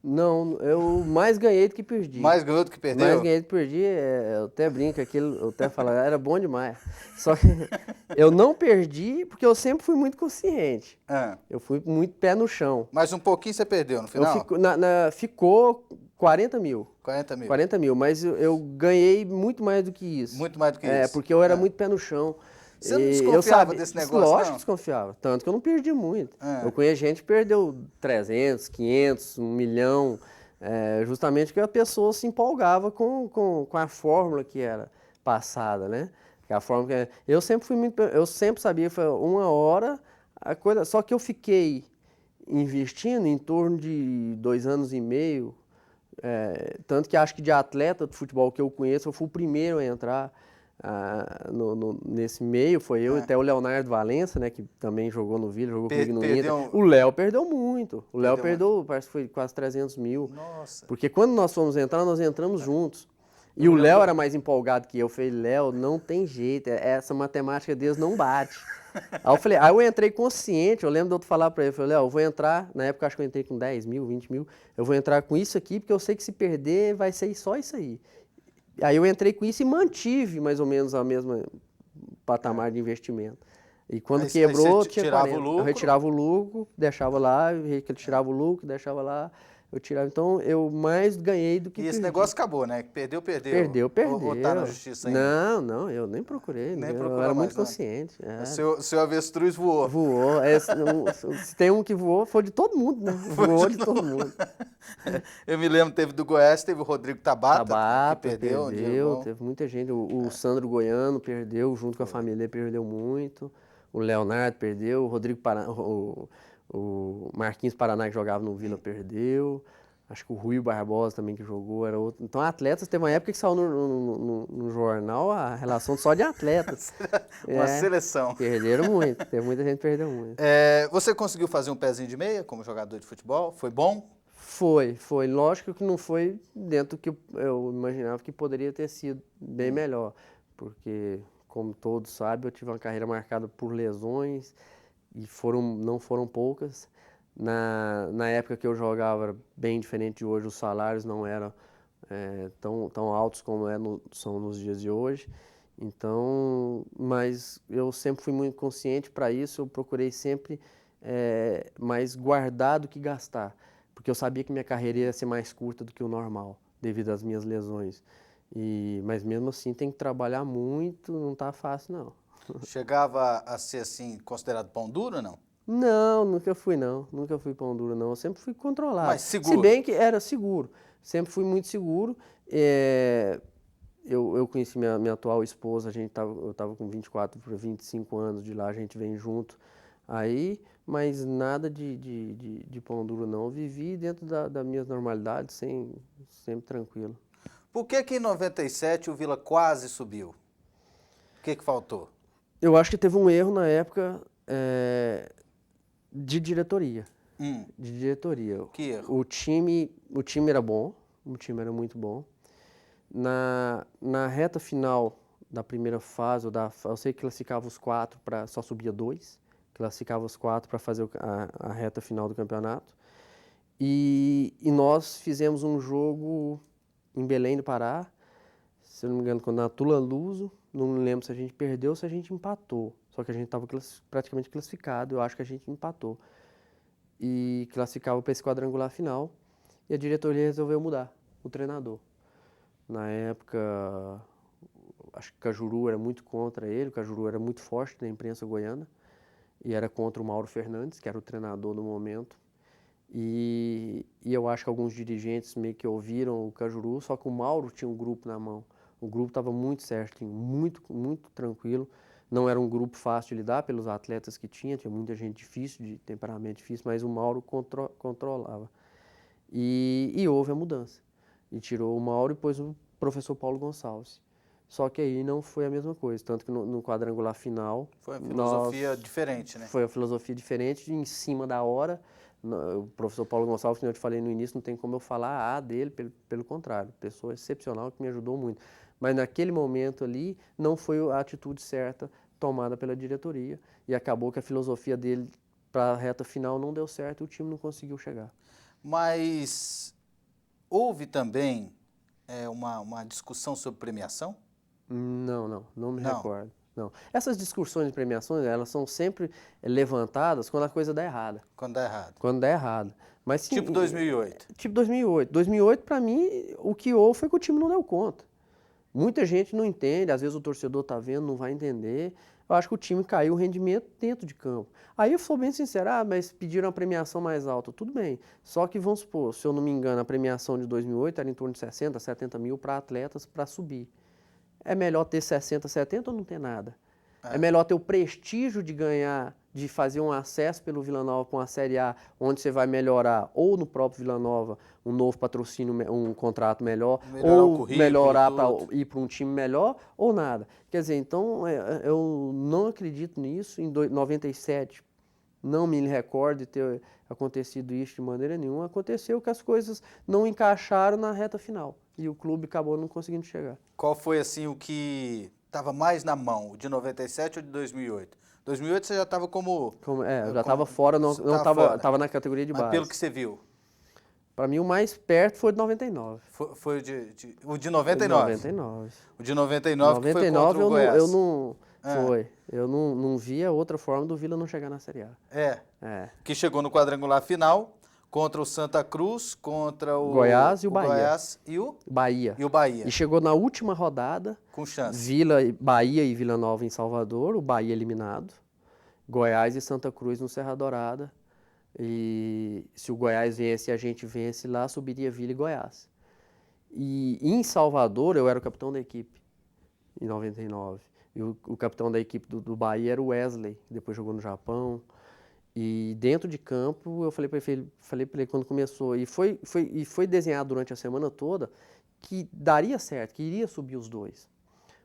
Não, eu mais ganhei do que perdi. Mais ganhou do que perdeu? Mais ganhei do que perdi, eu até brinco aquilo, eu até falo, era bom demais. Só que eu não perdi porque eu sempre fui muito consciente. Eu fui muito pé no chão. Mas um pouquinho você perdeu no final? Ficou 40 mil. 40 mil. 40 mil, mas eu ganhei muito mais do que isso. Muito mais do que isso? Porque eu era muito pé no chão. Você não desconfiava desse negócio, lógico não? que desconfiava, tanto que eu não perdi muito. Eu conheço gente que perdeu 300, 500, 1 milhão, justamente porque a pessoa se empolgava com a fórmula que era passada, né? Que a fórmula eu sempre sabia que foi 1 hora, a coisa, só que eu fiquei investindo em torno de 2 anos e meio, tanto que acho que de atleta de futebol que eu conheço, eu fui o primeiro a entrar. Nesse meio foi eu, até o Leonardo Valença, né, que também jogou no Vila, jogou comigo no Inter. O Léo perdeu muito. O Léo perdeu, parece que foi quase 300 mil. Nossa. Porque quando nós fomos entrar, nós entramos juntos. E o Léo era mais empolgado que eu. Eu falei, Léo, não tem jeito, essa matemática deles não bate. Aí eu entrei consciente, eu lembro de eu falar para ele, eu falei, Léo, eu vou entrar, na época acho que eu entrei com 10 mil, 20 mil, eu vou entrar com isso aqui, porque eu sei que se perder vai ser só isso aí. Aí eu entrei com isso e mantive mais ou menos a mesma patamar de investimento. E quando quebrou, tinha 40. Eu retirava o lucro, deixava lá, ele tirava o lucro, deixava lá, eu tirava. Então, eu mais ganhei do que perdi. E esse negócio acabou, né? Perdeu. Perdeu. Ou tá na justiça ainda? Não, eu nem procurei. Eu era muito consciente. O seu avestruz voou. Voou. Se tem um que voou, foi de todo mundo, né? Voou de todo mundo. Eu me lembro, teve do Goiás, teve o Rodrigo Tabata, que perdeu. Teve muita gente. O Sandro Goiano perdeu, junto com a família, perdeu muito. O Leonardo perdeu, o Rodrigo o Marquinhos Paraná, que jogava no Vila, perdeu. Acho que o Rui Barbosa também que jogou era outro. Então, atletas, teve uma época que saiu no jornal a relação só de atletas. Uma seleção. Perderam muito, teve muita gente que perdeu muito. Você conseguiu fazer um pezinho de meia como jogador de futebol? Foi bom? Foi. Lógico que não foi dentro do que eu imaginava que poderia ter sido bem melhor. Porque, como todos sabem, eu tive uma carreira marcada por lesões e não foram poucas. Na época que eu jogava era bem diferente de hoje, os salários não eram tão altos como são nos dias de hoje. Então, mas eu sempre fui muito consciente para isso, eu procurei sempre mais guardar do que gastar, porque eu sabia que minha carreira ia ser mais curta do que o normal, devido às minhas lesões. Mas mesmo assim tem que trabalhar muito, não tá fácil não. Chegava a ser assim, considerado pão duro ou não? Não, nunca fui não, nunca fui pão duro não, eu sempre fui controlado. Mas seguro? Se bem que era seguro, sempre fui muito seguro. Eu conheci minha atual esposa, eu estava com 24 para 25 anos, de lá a gente vem junto aí, mas nada de pão duro não, eu vivi dentro da minha normalidade, sempre tranquilo. Por que em 97 o Vila quase subiu? O que faltou? Eu acho que teve um erro na época de diretoria. De diretoria. Que erro? O time era bom, o time era muito bom. Na reta final da primeira fase, eu sei que classificava os 4, só subia 2, classificava os 4 para fazer a reta final do campeonato. E nós fizemos um jogo em Belém do Pará, se eu não me engano, na Tula Luso, não me lembro se a gente perdeu ou se a gente empatou. Só que a gente estava praticamente classificado, eu acho que a gente empatou. E classificava para esse quadrangular final, e a diretoria resolveu mudar o treinador. Na época, acho que o Cajuru era muito contra ele, o Cajuru era muito forte na imprensa goiana, e era contra o Mauro Fernandes, que era o treinador no momento. E eu acho que alguns dirigentes meio que ouviram o Cajuru, só que o Mauro tinha um grupo na mão. O grupo estava muito certinho, muito, muito tranquilo. Não era um grupo fácil de lidar pelos atletas que tinha muita gente difícil, de temperamento difícil, mas o Mauro controlava. E houve a mudança. E tirou o Mauro e pôs o professor Paulo Gonçalves. Só que aí não foi a mesma coisa, tanto que no quadrangular final... Foi uma filosofia diferente, né? Foi uma filosofia diferente, em cima da hora. O professor Paulo Gonçalves, como eu te falei no início, não tem como eu falar dele, pelo contrário, pessoa excepcional que me ajudou muito. Mas naquele momento ali, não foi a atitude certa tomada pela diretoria e acabou que a filosofia dele para a reta final não deu certo e o time não conseguiu chegar. Mas houve também uma discussão sobre premiação? Não me recordo. Não. Essas discussões de premiações, elas são sempre levantadas quando a coisa dá errada. Quando dá errado. Quando dá errado. Mas, sim, tipo 2008? Tipo 2008. 2008, para mim, o que houve foi que o time não deu conta. Muita gente não entende, às vezes o torcedor está vendo, não vai entender. Eu acho que o time caiu o rendimento dentro de campo. Aí eu sou bem sincero, mas pediram a premiação mais alta. Tudo bem, só que vamos supor, se eu não me engano, a premiação de 2008 era em torno de 60, 70 mil para atletas para subir. É melhor ter 60, 70 ou não ter nada? É melhor ter o prestígio de ganhar, de fazer um acesso pelo Vila Nova com a Série A, onde você vai melhorar, ou no próprio Vila Nova, um novo patrocínio, um contrato melhor, ou melhorar para ir para um time melhor, ou nada. Quer dizer, então, eu não acredito nisso. Em 97, não me recordo de ter acontecido isso de maneira nenhuma. Aconteceu que as coisas não encaixaram na reta final e o clube acabou não conseguindo chegar. Qual foi, assim, o que estava mais na mão, o de 97 ou de 2008? 2008 você já estava eu já estava fora, não estava na categoria de base. Mas pelo que você viu? Para mim, o mais perto foi o de 99. Foi o de 99? 99. O de 99 que foi contra o Goiás. Eu não via outra forma do Vila não chegar na Série A. Que chegou no quadrangular final contra o Santa Cruz, contra o Goiás e o Bahia. Goiás e o Bahia. E o Bahia. E chegou na última rodada. Com chance. Bahia e Vila Nova em Salvador, o Bahia eliminado. Goiás e Santa Cruz no Serra Dourada. E se o Goiás vence e a gente vence lá, subiria Vila e Goiás. E em Salvador eu era o capitão da equipe, em 99. E o capitão da equipe do Bahia era o Wesley, que depois jogou no Japão. E dentro de campo, eu falei para ele quando começou, e foi desenhado durante a semana toda, que daria certo, que iria subir os dois.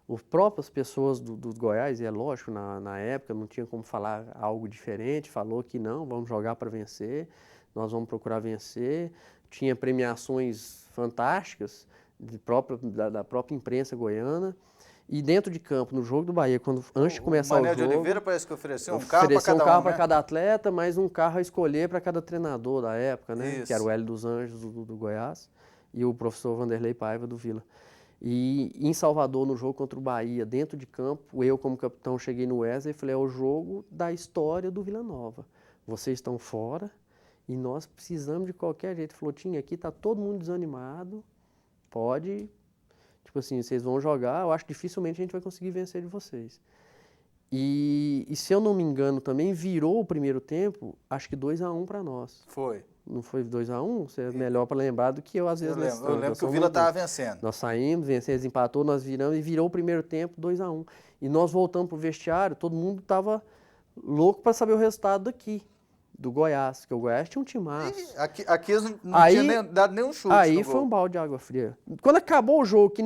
As próprias pessoas do Goiás, e é lógico, na época não tinha como falar algo diferente, falou que não, vamos jogar para vencer, nós vamos procurar vencer. Tinha premiações fantásticas da própria imprensa goiana. E dentro de campo, no jogo do Bahia, antes de começar o jogo... O Mané de Oliveira parece que ofereceu um carro para cada um, carro para cada atleta, mais um carro a escolher para cada treinador da época, né? Isso. Que era o Hélio dos Anjos, do Goiás, e o professor Vanderlei Paiva, do Vila. E em Salvador, no jogo contra o Bahia, dentro de campo, eu como capitão cheguei no Wesley e falei, é o jogo da história do Vila Nova. Vocês estão fora e nós precisamos de qualquer jeito. Ele falou, Tinha, aqui tá todo mundo desanimado, pode... Tipo assim, vocês vão jogar, eu acho que dificilmente a gente vai conseguir vencer de vocês. E se eu não me engano também, virou o primeiro tempo, acho que 2-1 para nós. Foi. Não foi 2-1? Você é melhor para lembrar do que eu, às vezes. Eu lembro que o Vila estava vencendo. Nós saímos, vencemos, empatou, nós viramos e virou o primeiro tempo 2-1. E nós voltamos pro vestiário, todo mundo estava louco para saber o resultado daqui. Do Goiás, porque o Goiás tinha um timaço. Aqui eles não tinham dado nenhum chute. Aí foi um balde de água fria. Quando acabou o jogo, que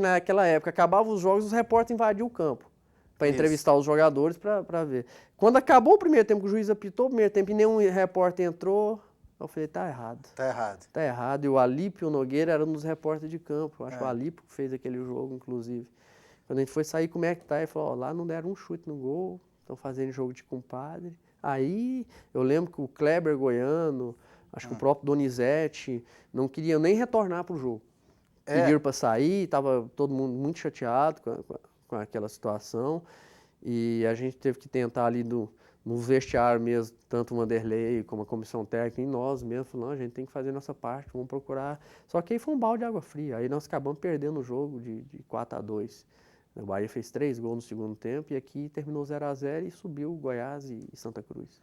naquela época acabavam os jogos, os repórteres invadiam o campo para entrevistar os jogadores para ver. Quando acabou o primeiro tempo, que o juiz apitou o primeiro tempo e nenhum repórter entrou, eu falei, tá errado. Tá errado. Tá errado. E o Alípio Nogueira era um dos repórteres de campo. Eu acho que o Alípio que fez aquele jogo, inclusive. Quando a gente foi sair, como é que tá? Ele falou, lá não deram um chute no gol, estão fazendo jogo de compadre. Aí eu lembro que o Kleber Goiano, acho que o próprio Donizete, não queriam nem retornar para o jogo. Pediram para sair, estava todo mundo muito chateado com aquela situação. E a gente teve que tentar ali no vestiário mesmo, tanto o Vanderlei como a comissão técnica e nós mesmo, falando, a gente tem que fazer a nossa parte, vamos procurar. Só que aí foi um balde de água fria. Aí nós acabamos perdendo o jogo de 4-2. O Bahia fez 3 gols no segundo tempo e aqui terminou 0-0 e subiu Goiás e Santa Cruz.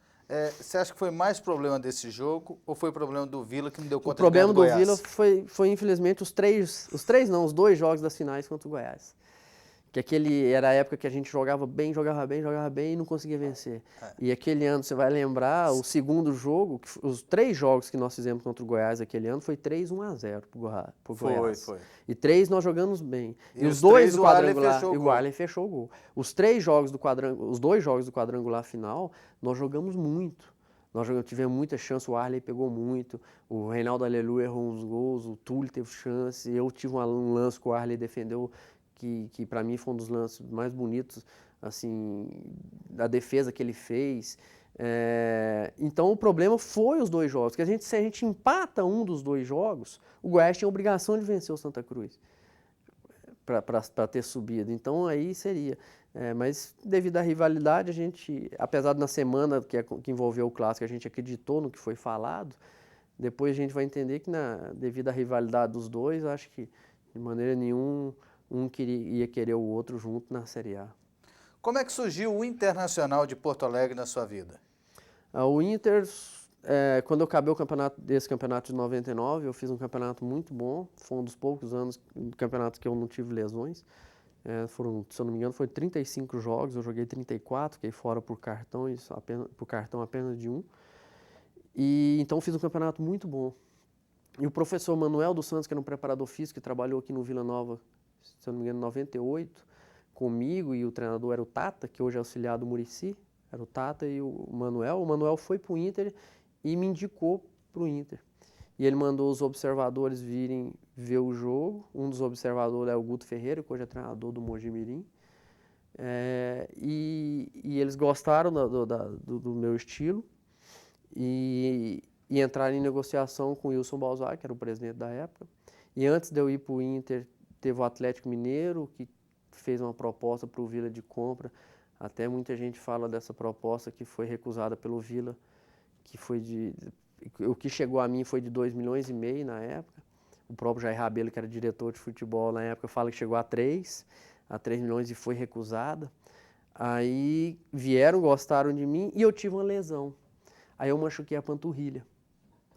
Você acha que foi mais problema desse jogo ou foi problema do Vila que não deu conta de ganhar do Goiás? O problema do Vila foi infelizmente, os 2 jogos das finais contra o Goiás. Que era a época que a gente jogava bem e não conseguia vencer. E aquele ano, você vai lembrar, o segundo jogo, os 3 jogos que nós fizemos contra o Goiás aquele ano foi 3-1-0 pro Goiás. Foi. E 3 nós jogamos bem. E os 2 do quadrangular, e o Arley fechou o gol. Os 2 jogos do quadrangular final, nós jogamos muito. Nós tivemos muita chance, o Arley pegou muito, o Reinaldo Aleluia errou uns gols, o Túlio teve chance, eu tive um lance que o Arley defendeu, que para mim foi um dos lances mais bonitos, assim, da defesa que ele fez. Então o problema foi os 2 jogos, porque se a gente empata um dos 2 jogos, o Goiás tinha a obrigação de vencer o Santa Cruz para ter subido. Então aí seria. Mas devido à rivalidade, a gente, apesar de na semana que envolveu o clássico, a gente acreditou no que foi falado, depois a gente vai entender que devido à rivalidade dos 2, acho que de maneira nenhuma ia querer o outro junto na Série A. Como é que surgiu o Internacional de Porto Alegre na sua vida? O Inter, quando eu acabei desse campeonato de 99, eu fiz um campeonato muito bom. Foi um dos poucos anos do campeonato que eu não tive lesões. Se eu não me engano, foi 35 jogos, eu joguei 34, fiquei fora por cartão apenas de 1. E então fiz um campeonato muito bom. E o professor Manuel dos Santos, que era um preparador físico, que trabalhou aqui no Vila Nova, se eu não me engano, em 98, comigo, e o treinador era o Tata, que hoje é auxiliar do Muricy, era o Tata e o Manuel. O Manuel foi para o Inter e me indicou para o Inter. E ele mandou os observadores virem ver o jogo. Um dos observadores é o Guto Ferreira, que hoje é treinador do Mogi Mirim. E eles gostaram do meu estilo e entraram em negociação com o Wilson Balzac, que era o presidente da época. E antes de eu ir para o Inter, teve o Atlético Mineiro, que fez uma proposta para o Vila de compra. Até muita gente fala dessa proposta que foi recusada pelo Vila, que foi o que chegou a mim foi de 2,5 milhões na época. O próprio Jair Rabelo, que era diretor de futebol na época, fala que chegou a 3 milhões e foi recusada. Aí vieram, gostaram de mim e eu tive uma lesão. Aí eu machuquei a panturrilha.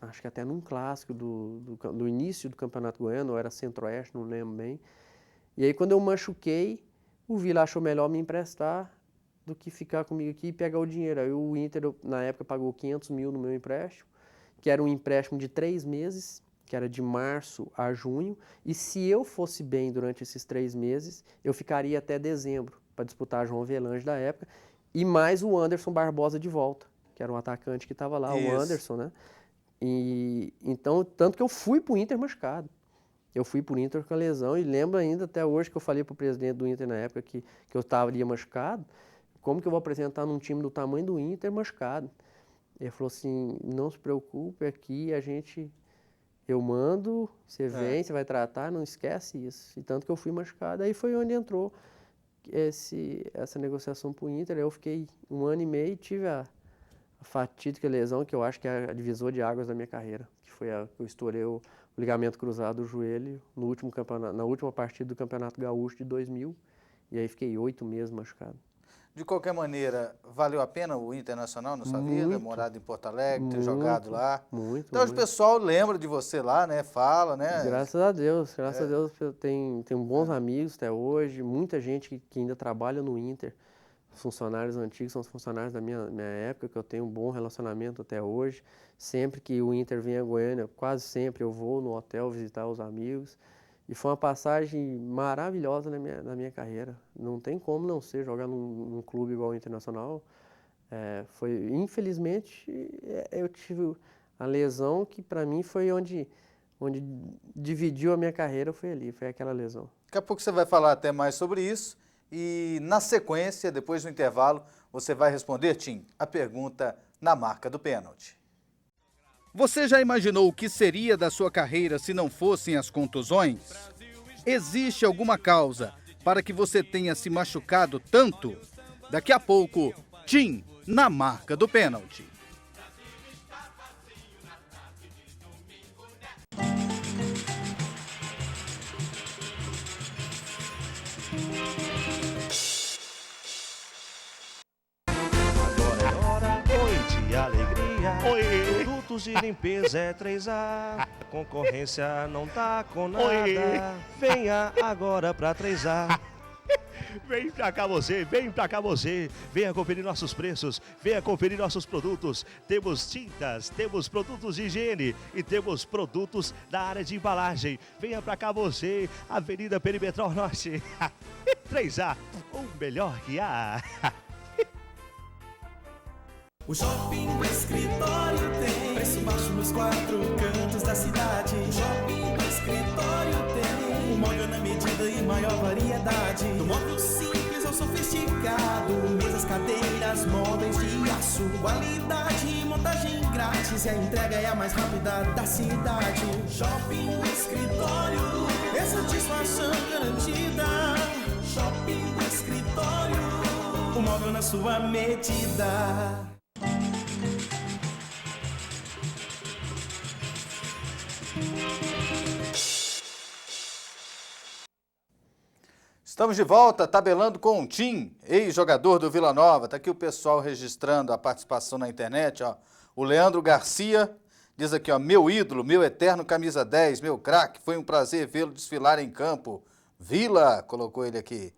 Acho que até num clássico do início do Campeonato Goiano, ou era Centro-Oeste, não lembro bem. E aí quando eu machuquei, o Vila achou melhor me emprestar. do que ficar comigo aqui e pegar o dinheiro. Aí o Inter, na época, pagou 500 mil no meu empréstimo, que era um empréstimo de 3 meses, que era de março a junho, e se eu fosse bem durante esses 3 meses, eu ficaria até dezembro para disputar João Avelange da época, e mais o Anderson Barbosa de volta, que era um atacante que estava lá, Isso. o Anderson, né? E então, tanto que eu fui pro Inter machucado. Eu fui pro Inter com a lesão e lembro ainda até hoje que eu falei pro presidente do Inter na época que eu estaria machucado, como que eu vou apresentar num time do tamanho do Inter machucado? Ele falou assim, não se preocupe, aqui eu mando, você vem, você vai tratar, não esquece isso. E tanto que eu fui machucado, aí foi onde entrou essa negociação pro Inter, aí eu fiquei 1 ano e meio e tive a fatídica lesão, que eu acho que é a divisor de águas da minha carreira, que foi a que eu estourei o ligamento cruzado do joelho no último campeonato, na última partida do Campeonato Gaúcho de 2000, e aí fiquei 8 meses machucado. De qualquer maneira, valeu a pena o Internacional na sua vida? Muito. Morado em Porto Alegre, ter Muito, jogado lá? Muito, Então, hoje o muito. pessoal lembra de você lá, né? Fala, né? Graças a Deus eu tenho bons amigos até hoje, muita gente que ainda trabalha no Inter, funcionários antigos, são os funcionários da minha época, que eu tenho um bom relacionamento até hoje. Sempre que o Inter vem a Goiânia, quase sempre eu vou no hotel visitar os amigos. E foi uma passagem maravilhosa na minha carreira. Não tem como não ser jogar num clube igual o Internacional. Infelizmente, eu tive a lesão que para mim foi onde dividiu a minha carreira, foi ali, foi aquela lesão. Daqui a pouco você vai falar até mais sobre isso. E na sequência, depois do intervalo, você vai responder, Tim, a pergunta na marca do pênalti. Você já imaginou o que seria da sua carreira se não fossem as contusões? Existe alguma causa para que você tenha se machucado tanto? Daqui a pouco, Tim, na marca do pênalti. Alegria. Oi. Produtos de limpeza é 3A. Concorrência não tá com nada. Oi. Venha agora pra 3A. Vem pra cá você, vem pra cá você. Venha conferir nossos preços, venha conferir nossos produtos. Temos tintas, temos produtos de higiene e temos produtos da área de embalagem. Venha pra cá você, Avenida Perimetral Norte. 3A, o melhor que há. O Shopping do Escritório tem preço baixo nos 4 cantos da cidade. O Shopping do Escritório tem um móvel na medida e maior variedade. Do móvel simples ao sofisticado, mesas, cadeiras, móveis de aço. Qualidade e montagem grátis e a entrega é a mais rápida da cidade. Shopping do Escritório é satisfação garantida. Shopping do Escritório, o móvel na sua medida. Estamos de volta, tabelando com o Tim, ex-jogador do Vila Nova. Está aqui o pessoal registrando a participação na internet. Ó. O Leandro Garcia diz aqui, ó, meu ídolo, meu eterno camisa 10, meu craque, foi um prazer vê-lo desfilar em campo. Vila, colocou ele aqui.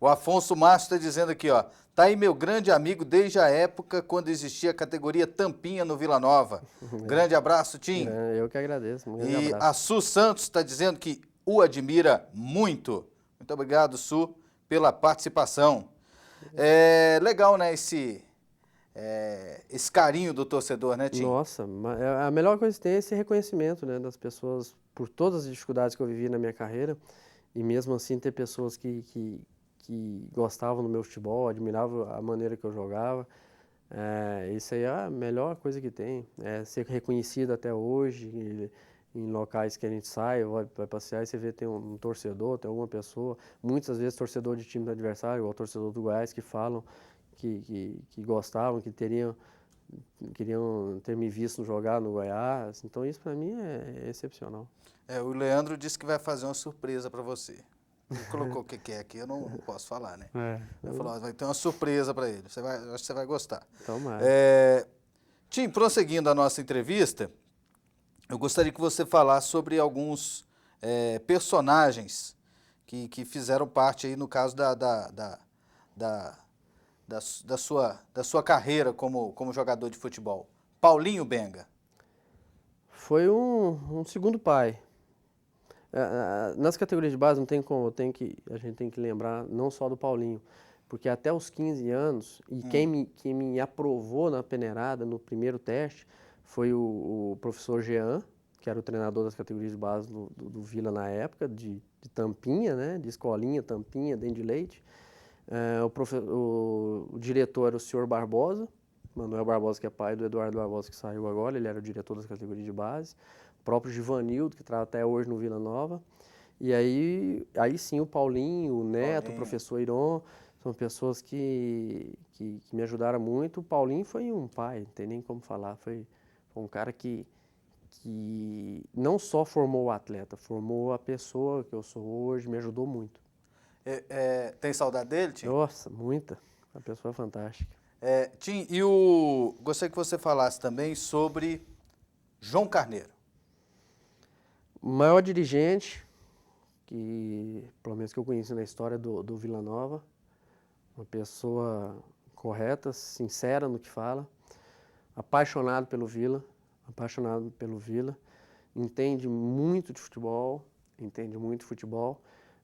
O Afonso Márcio está dizendo aqui, ó, tá aí meu grande amigo desde a época quando existia a categoria Tampinha no Vila Nova. Grande abraço, Tim. Eu que agradeço. Um grande E abraço. a Su Santos está dizendo que o admira muito. Muito obrigado, Su, pela participação. É legal, né, esse carinho do torcedor, né, Tim? Nossa, a melhor coisa que tem é esse reconhecimento, né, das pessoas por todas as dificuldades que eu vivi na minha carreira e mesmo assim ter pessoas que gostavam do meu futebol, admiravam a maneira que eu jogava. Isso aí é a melhor coisa que tem, é ser reconhecido até hoje. Em locais que a gente sai, vai passear e você vê tem um torcedor, tem alguma pessoa, muitas vezes torcedor de time do adversário, igual torcedor do Goiás, que falam que gostavam, que queriam ter me visto jogar no Goiás. Então isso para mim é excepcional. O Leandro disse que vai fazer uma surpresa para você. Ele colocou o que é aqui, eu não posso falar, né? Ele falou, vai ter uma surpresa para ele, acho que você vai gostar. Tomara. Tim, prosseguindo a nossa entrevista, eu gostaria que você falasse sobre alguns personagens que fizeram parte aí, no caso da sua carreira como jogador de futebol? Paulinho Benga. Foi um segundo pai. Nas categorias de base não tem como, a gente tem que lembrar não só do Paulinho, porque até os 15 anos, e quem me aprovou na peneirada, no primeiro teste, foi o professor Jean, que era o treinador das categorias de base do Vila na época, de Tampinha, né, de escolinha, Tampinha, Dente de Leite. O diretor era o senhor Barbosa, Manuel Barbosa, que é pai do Eduardo Barbosa, que saiu agora, ele era o diretor das categorias de base. O próprio Givanildo, que trabalha até hoje no Vila Nova. E aí sim, o Paulinho, o Neto, o professor Iron, são pessoas que me ajudaram muito. O Paulinho foi um pai, não tem nem como falar. Foi um cara que não só formou o atleta, formou a pessoa que eu sou hoje, me ajudou muito. Tem saudade dele, Tim? Nossa, muita. Uma pessoa fantástica. Tim, gostaria que você falasse também sobre João Carneiro. O maior dirigente, pelo menos que eu conheci na história do Vila Nova, uma pessoa correta, sincera no que fala, apaixonado pelo Vila, entende muito de futebol,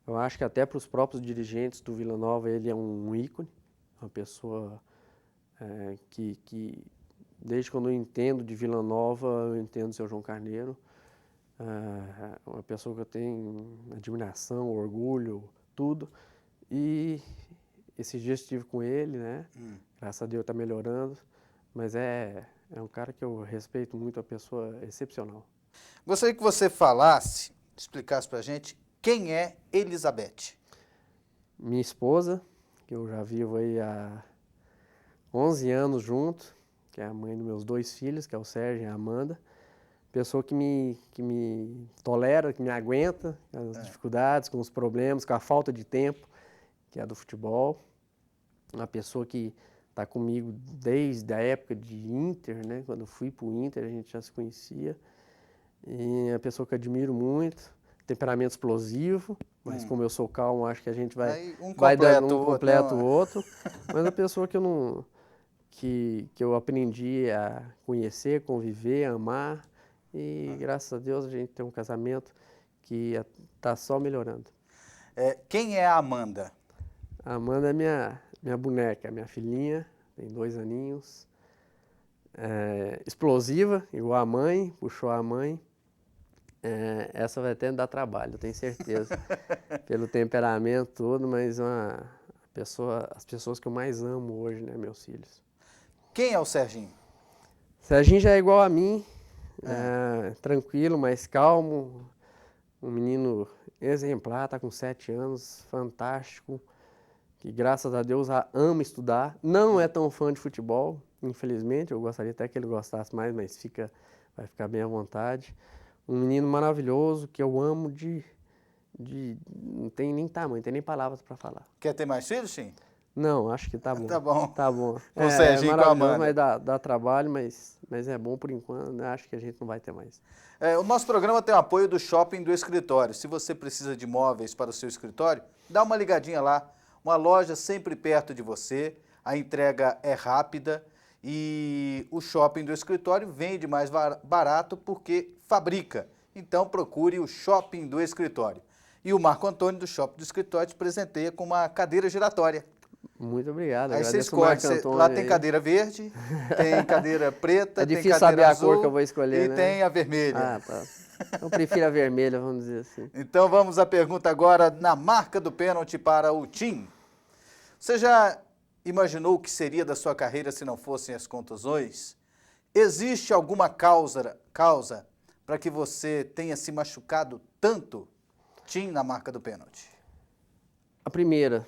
Eu acho que até para os próprios dirigentes do Vila Nova ele é um ícone, uma pessoa que desde quando eu entendo de Vila Nova, eu entendo do seu João Carneiro. Uma pessoa que eu tenho admiração, orgulho, tudo. E esses dias estive com ele, né? Graças a Deus está melhorando. Mas é um cara que eu respeito muito, uma pessoa excepcional. Gostaria que você explicasse pra gente quem é Elizabeth. Minha esposa, que eu já vivo aí há 11 anos junto, que é a mãe dos meus 2 filhos, que é o Sérgio e a Amanda. Pessoa que me tolera, que me aguenta com as dificuldades, com os problemas, com a falta de tempo, que é do futebol. Uma pessoa que está comigo desde a época de Inter, né? Quando eu fui para o Inter, a gente já se conhecia. E é uma pessoa que eu admiro muito, temperamento explosivo, mas como eu sou calmo, acho que a gente vai dando um completo o outro. Mas a pessoa que eu aprendi a conhecer, conviver, amar. E graças a Deus a gente tem um casamento que está só melhorando. Quem é a Amanda? A Amanda é minha boneca, minha filhinha, tem 2 aninhos. Explosiva, igual a mãe, puxou a mãe. Essa vai até dar trabalho, eu tenho certeza, pelo temperamento todo, mas as pessoas que eu mais amo hoje, né, meus filhos. Quem é o Serginho? Serginho já é igual a mim, tranquilo, mais calmo, um menino exemplar, está com 7 anos, fantástico, que graças a Deus ama estudar, não é tão fã de futebol, infelizmente, eu gostaria até que ele gostasse mais, mas vai ficar bem à vontade. Um menino maravilhoso, que eu amo não tem nem tamanho, não tem nem palavras para falar. Quer ter mais filhos, Tim? Não, acho que tá bom. Tá bom. Tá bom. Com o Serginho, com a Amanda. Mas dá trabalho, mas é bom por enquanto, né? Acho que a gente não vai ter mais. O nosso programa tem o apoio do Shopping do Escritório. Se você precisa de móveis para o seu escritório, dá uma ligadinha lá. Uma loja sempre perto de você, a entrega é rápida e o Shopping do Escritório vende mais barato porque fabrica. Então procure o Shopping do Escritório. E o Marco Antônio do Shopping do Escritório te presenteia com uma cadeira giratória. Muito obrigado. Aí você escolhe, lá tem cadeira verde, tem cadeira preta, tem difícil cadeira saber azul, a cor que eu vou escolher, e né? tem a vermelha. Ah, tá. Eu prefiro a vermelha, vamos dizer assim. Então vamos à pergunta agora na marca do pênalti para o Tim. Você já imaginou o que seria da sua carreira se não fossem as contusões? Existe alguma causa para que você tenha se machucado tanto, Tim, na marca do pênalti? A primeira,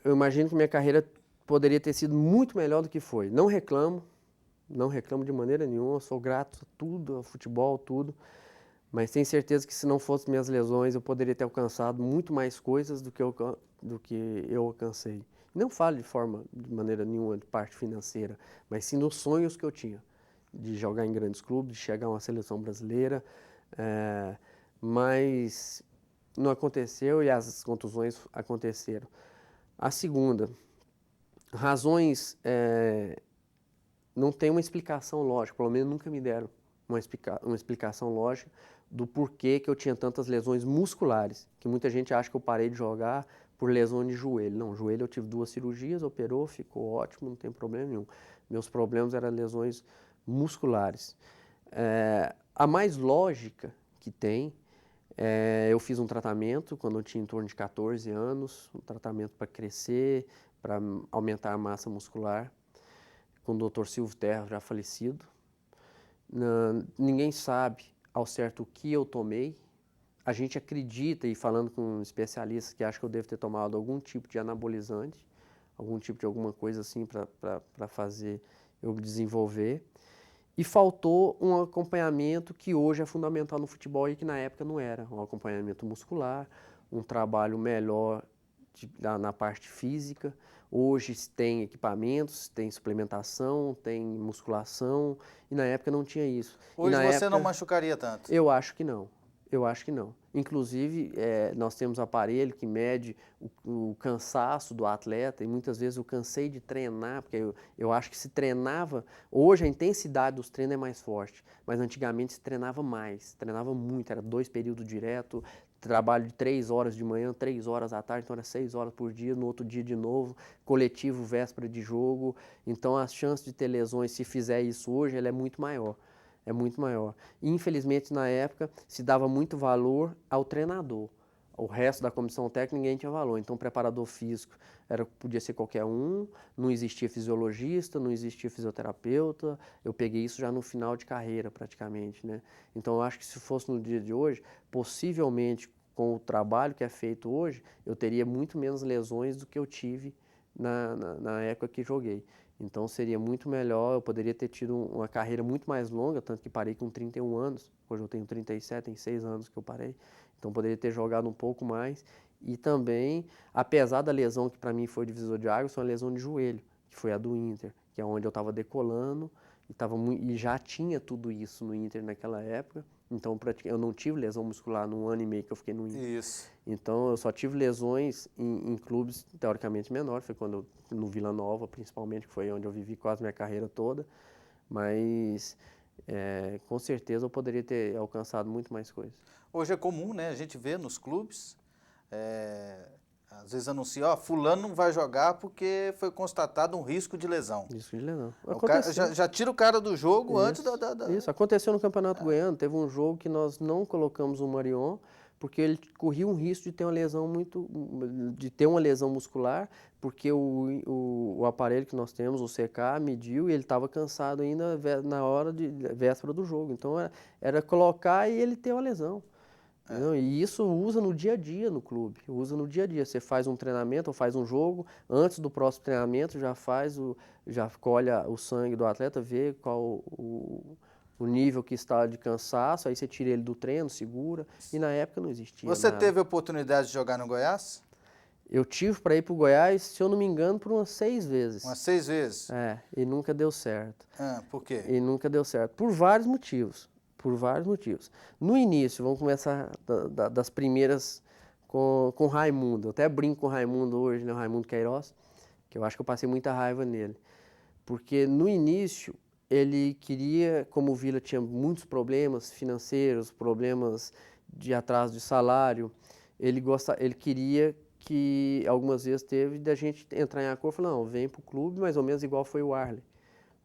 eu imagino que minha carreira poderia ter sido muito melhor do que foi. Não reclamo de maneira nenhuma, eu sou grato a tudo, ao futebol, tudo, mas tenho certeza que se não fossem minhas lesões, eu poderia ter alcançado muito mais coisas do que eu alcancei. Não falo de maneira nenhuma de parte financeira, mas sim dos sonhos que eu tinha, de jogar em grandes clubes, de chegar a uma seleção brasileira, mas não aconteceu e as contusões aconteceram. A segunda, Razões não tem uma explicação lógica, pelo menos nunca me deram uma explicação lógica do porquê que eu tinha tantas lesões musculares, que muita gente acha que eu parei de jogar por lesão de joelho. Não, joelho eu tive 2 cirurgias, operou, ficou ótimo, não tem problema nenhum. Meus problemas eram lesões musculares. A mais lógica que tem, eu fiz um tratamento quando eu tinha em torno de 14 anos, um tratamento para crescer, para aumentar a massa muscular, com o Dr. Silvio Terra, já falecido. Ninguém sabe ao certo o que eu tomei. A gente acredita, e falando com especialistas, que acham que eu devo ter tomado algum tipo de anabolizante, algum tipo de alguma coisa assim para fazer eu desenvolver. E faltou um acompanhamento que hoje é fundamental no futebol e que na época não era. Um acompanhamento muscular, um trabalho melhor na parte física. Hoje tem equipamentos, tem suplementação, tem musculação, e na época não tinha isso. Hoje você não machucaria tanto? Eu acho que não. Eu acho que não. Inclusive, nós temos aparelho que mede o cansaço do atleta, e muitas vezes eu cansei de treinar, porque eu acho que se treinava, hoje a intensidade dos treinos é mais forte, mas antigamente se treinava mais, treinava muito, era 2 períodos direto, trabalho de 3 horas de manhã, 3 horas à tarde, então era 6 horas por dia, no outro dia de novo, coletivo véspera de jogo, então as chances de ter lesões, se fizer isso hoje, ela é muito maior. É muito maior. E, infelizmente, na época, se dava muito valor ao treinador. O resto da comissão técnica, ninguém tinha valor. Então, o preparador físico podia ser qualquer um, não existia fisiologista, não existia fisioterapeuta. Eu peguei isso já no final de carreira, praticamente, né? Então, eu acho que se fosse no dia de hoje, possivelmente, com o trabalho que é feito hoje, eu teria muito menos lesões do que eu tive na época que joguei. Então seria muito melhor, eu poderia ter tido uma carreira muito mais longa, tanto que parei com 31 anos, hoje eu tenho 37, tem 6 anos que eu parei, então poderia ter jogado um pouco mais. E também, apesar da lesão que para mim foi divisor de águas, foi uma lesão de joelho, que foi a do Inter, que é onde eu estava decolando e já tinha tudo isso no Inter naquela época. Então, eu não tive lesão muscular no ano e meio que eu fiquei no Inter. Isso. Então, eu só tive lesões em clubes teoricamente menores. Foi quando no Vila Nova, principalmente, que foi onde eu vivi quase minha carreira toda. Mas, com certeza, eu poderia ter alcançado muito mais coisas. Hoje é comum, né? A gente vê nos clubes, às vezes anuncia, fulano não vai jogar porque foi constatado um risco de lesão. Risco de lesão. O cara, já tira o cara do jogo Isso, antes da... Isso, aconteceu no Campeonato Goiano. Teve um jogo que nós não colocamos o Marion, porque ele corria um risco de ter uma lesão muscular, porque o aparelho que nós temos, o CK, mediu e ele estava cansado ainda na hora de véspera do jogo. Então era colocar e ele ter uma lesão. E isso usa no dia a dia no clube, usa no dia a dia. Você faz um treinamento ou faz um jogo, antes do próximo treinamento já colhe o sangue do atleta, vê qual o nível que está de cansaço, aí você tira ele do treino, segura, e na época não existia Você nada. teve a oportunidade de jogar no Goiás? Eu tive para ir para o Goiás, se eu não me engano, por umas 6 vezes. Umas 6 vezes? E nunca deu certo. Por quê? E nunca deu certo, por vários motivos. No início, vamos começar das primeiras com o Raimundo. Eu até brinco com o Raimundo hoje, né? O Raimundo Queiroz, que eu acho que eu passei muita raiva nele. Porque no início, ele queria, como o Vila tinha muitos problemas financeiros, problemas de atraso de salário, ele queria que algumas vezes teve da gente entrar em acordo e falar, não, vem para o clube, mais ou menos igual foi o Arley.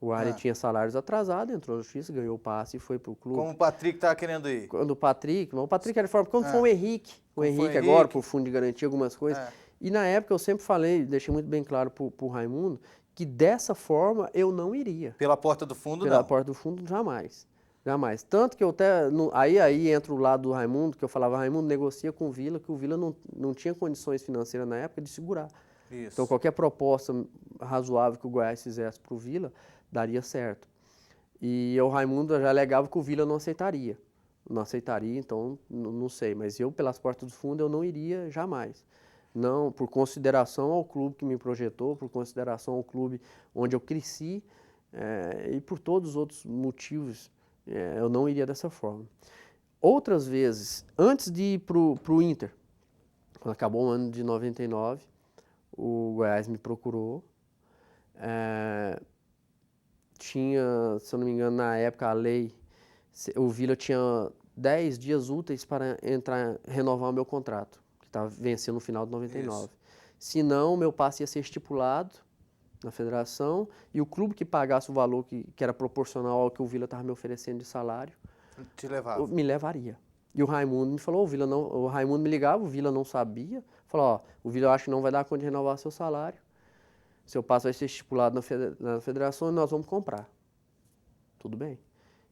O Arley tinha salários atrasados, entrou no justiça, ganhou o passe e foi para o clube. Como o Patrick estava querendo ir? Mas o Patrick era forma, como foi o Henrique. O Henrique agora, por fundo de garantia, algumas coisas. E na época eu sempre falei, deixei muito bem claro para o Raimundo, que dessa forma eu não iria. Pela porta do fundo, Pela porta do fundo, jamais. Jamais. Tanto que eu até... Aí entra o lado do Raimundo, que eu falava, Raimundo, negocia com o Vila, que o Vila não tinha condições financeiras na época de segurar. Isso. Então qualquer proposta razoável que o Goiás fizesse para o Vila, daria certo. E o Raimundo já alegava que o Vila não aceitaria. Não aceitaria, então não sei. Mas eu, pelas portas do fundo, eu não iria jamais. Não, por consideração ao clube que me projetou, por consideração ao clube onde eu cresci, e por todos os outros motivos, eu não iria dessa forma. Outras vezes, antes de ir para o Inter, quando acabou o ano de 99, o Goiás me procurou Tinha, se eu não me engano, na época a lei, o Vila tinha 10 dias úteis para renovar o meu contrato, que estava vencendo no final de 99. Isso. Se não, o meu passe ia ser estipulado na federação e o clube que pagasse o valor que era proporcional ao que o Vila estava me oferecendo de salário, Te levava. me levaria. E o Raimundo me falou, o Raimundo me ligava, o Vila não sabia, falou, ó, o Vila eu acho que não vai dar conta de renovar seu salário, seu passe vai ser estipulado na federação e nós vamos comprar. Tudo bem.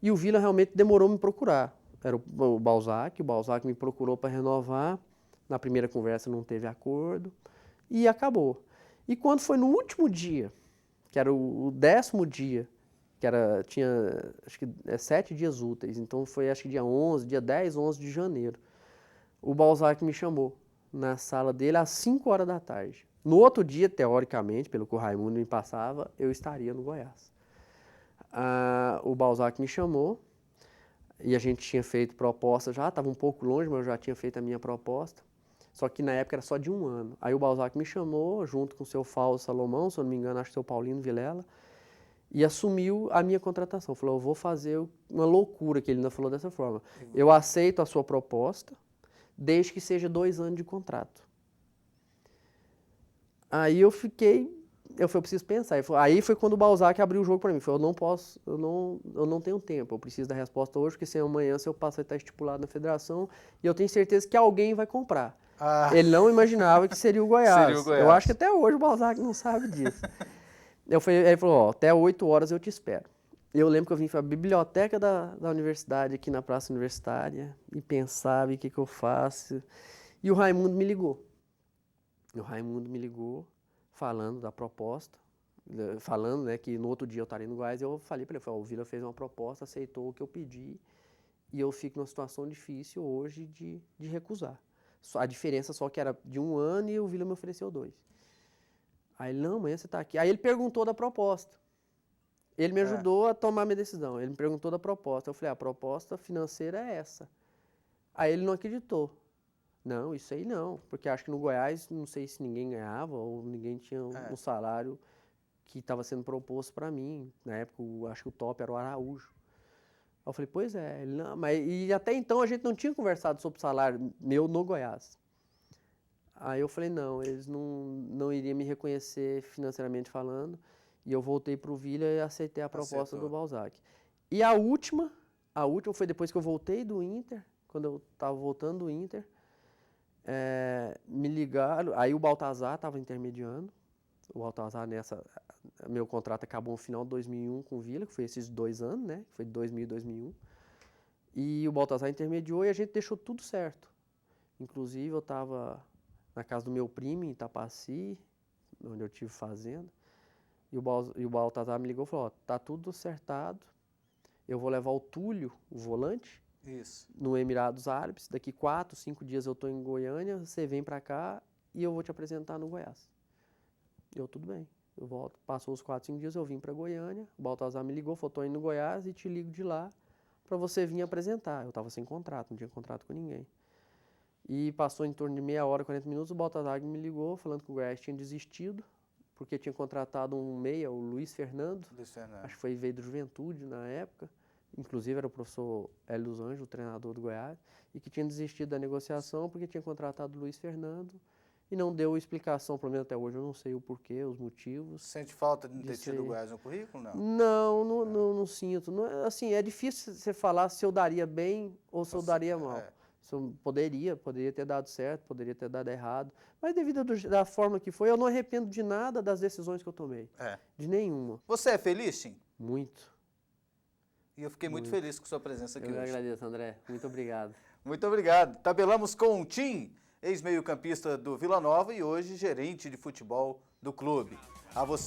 E o Vila realmente demorou a me procurar. Era o Balzac me procurou para renovar, na primeira conversa não teve acordo e acabou. E quando foi no último dia, que era o 10º dia, tinha acho que 7 dias úteis, então foi acho que dia 10, 11 de janeiro, o Balzac me chamou na sala dele às 5 horas da tarde. No outro dia, teoricamente, pelo que o Raimundo me passava, eu estaria no Goiás. O Balzac me chamou e a gente tinha feito proposta já, estava um pouco longe, mas eu já tinha feito a minha proposta. Só que na época era só de 1 ano. Aí o Balzac me chamou, junto com o seu Fausto Salomão, se eu não me engano, acho que o seu Paulino Vilela, e assumiu a minha contratação. Falou, eu vou fazer uma loucura, que ele ainda falou dessa forma. Eu aceito a sua proposta, desde que seja 2 anos de contrato. Aí eu preciso pensar. Aí foi quando o Balzac abriu o jogo para mim. Falou, eu não posso, eu não tenho tempo, eu preciso da resposta hoje, porque se amanhã seu passo vai estar estipulado na federação e eu tenho certeza que alguém vai comprar. Ele não imaginava que seria o Goiás. Eu acho que até hoje o Balzac não sabe disso. Ele falou, ó, até 8 horas eu te espero. Eu lembro que eu vim para a biblioteca da universidade, aqui na Praça Universitária, e pensava, o que eu faço? E o Raimundo me ligou. Falando da proposta, falando, né, que no outro dia eu estaria no Goiás, eu falei para ele, o Vila fez uma proposta, aceitou o que eu pedi, e eu fico numa situação difícil hoje de recusar. A diferença só que era de 1 ano e o Vila me ofereceu 2. Aí ele, não, amanhã você está aqui. Aí ele perguntou da proposta. Ele me ajudou a tomar minha decisão. Ele me perguntou da proposta. Eu falei, a proposta financeira é essa. Aí ele não acreditou. Não, isso aí não. Porque acho que no Goiás, não sei se ninguém ganhava ou ninguém tinha um salário que estava sendo proposto para mim. Na época, acho que o top era o Araújo. Aí eu falei, pois é. Ele, não, e até então a gente não tinha conversado sobre o salário meu no Goiás. Aí eu falei, não, eles não iriam me reconhecer financeiramente falando. E eu voltei para o Vila e aceitei a proposta do Balzac. E a última foi depois que eu voltei do Inter, quando eu estava voltando do Inter, me ligaram, aí o Baltazar estava intermediando. O Baltazar meu contrato acabou no final de 2001 com o Vila, que foi esses 2 anos, né? Foi de 2000 e 2001. E o Baltazar intermediou e a gente deixou tudo certo. Inclusive eu estava na casa do meu primo em Itapaci, onde eu tive fazenda. E o Baltazar me ligou e falou, tá tudo acertado, eu vou levar o Túlio, o volante, no Emirados Árabes, daqui 4, 5 dias eu estou em Goiânia, você vem para cá e eu vou te apresentar no Goiás. Eu, tudo bem, eu volto, passou os 4, 5 dias, eu vim para Goiânia, o Baltazar me ligou, falou, estou indo no Goiás e te ligo de lá para você vir apresentar. Eu estava sem contrato, não tinha contrato com ninguém. E passou em torno de meia hora, 40 minutos, o Baltazar me ligou falando que o Goiás tinha desistido, porque tinha contratado um meia, o Luiz Fernando. Acho que veio do Juventude na época, inclusive era o professor Hélio dos Anjos, o treinador do Goiás, e que tinha desistido da negociação porque tinha contratado o Luiz Fernando e não deu explicação, pelo menos até hoje eu não sei o porquê, os motivos. Sente falta de não ter tido o Goiás no currículo, não? Não sinto. Não, assim, é difícil você falar se eu daria bem ou se eu daria mal. Poderia ter dado certo, poderia ter dado errado, mas devido da forma que foi, eu não arrependo de nada das decisões que eu tomei, de nenhuma. Você é feliz, Tim? Muito. E eu fiquei muito feliz com sua presença aqui hoje. Eu agradeço, André. Muito obrigado. Muito obrigado. Tabelamos com o Tim, ex-meio-campista do Vila Nova e hoje gerente de futebol do clube. A você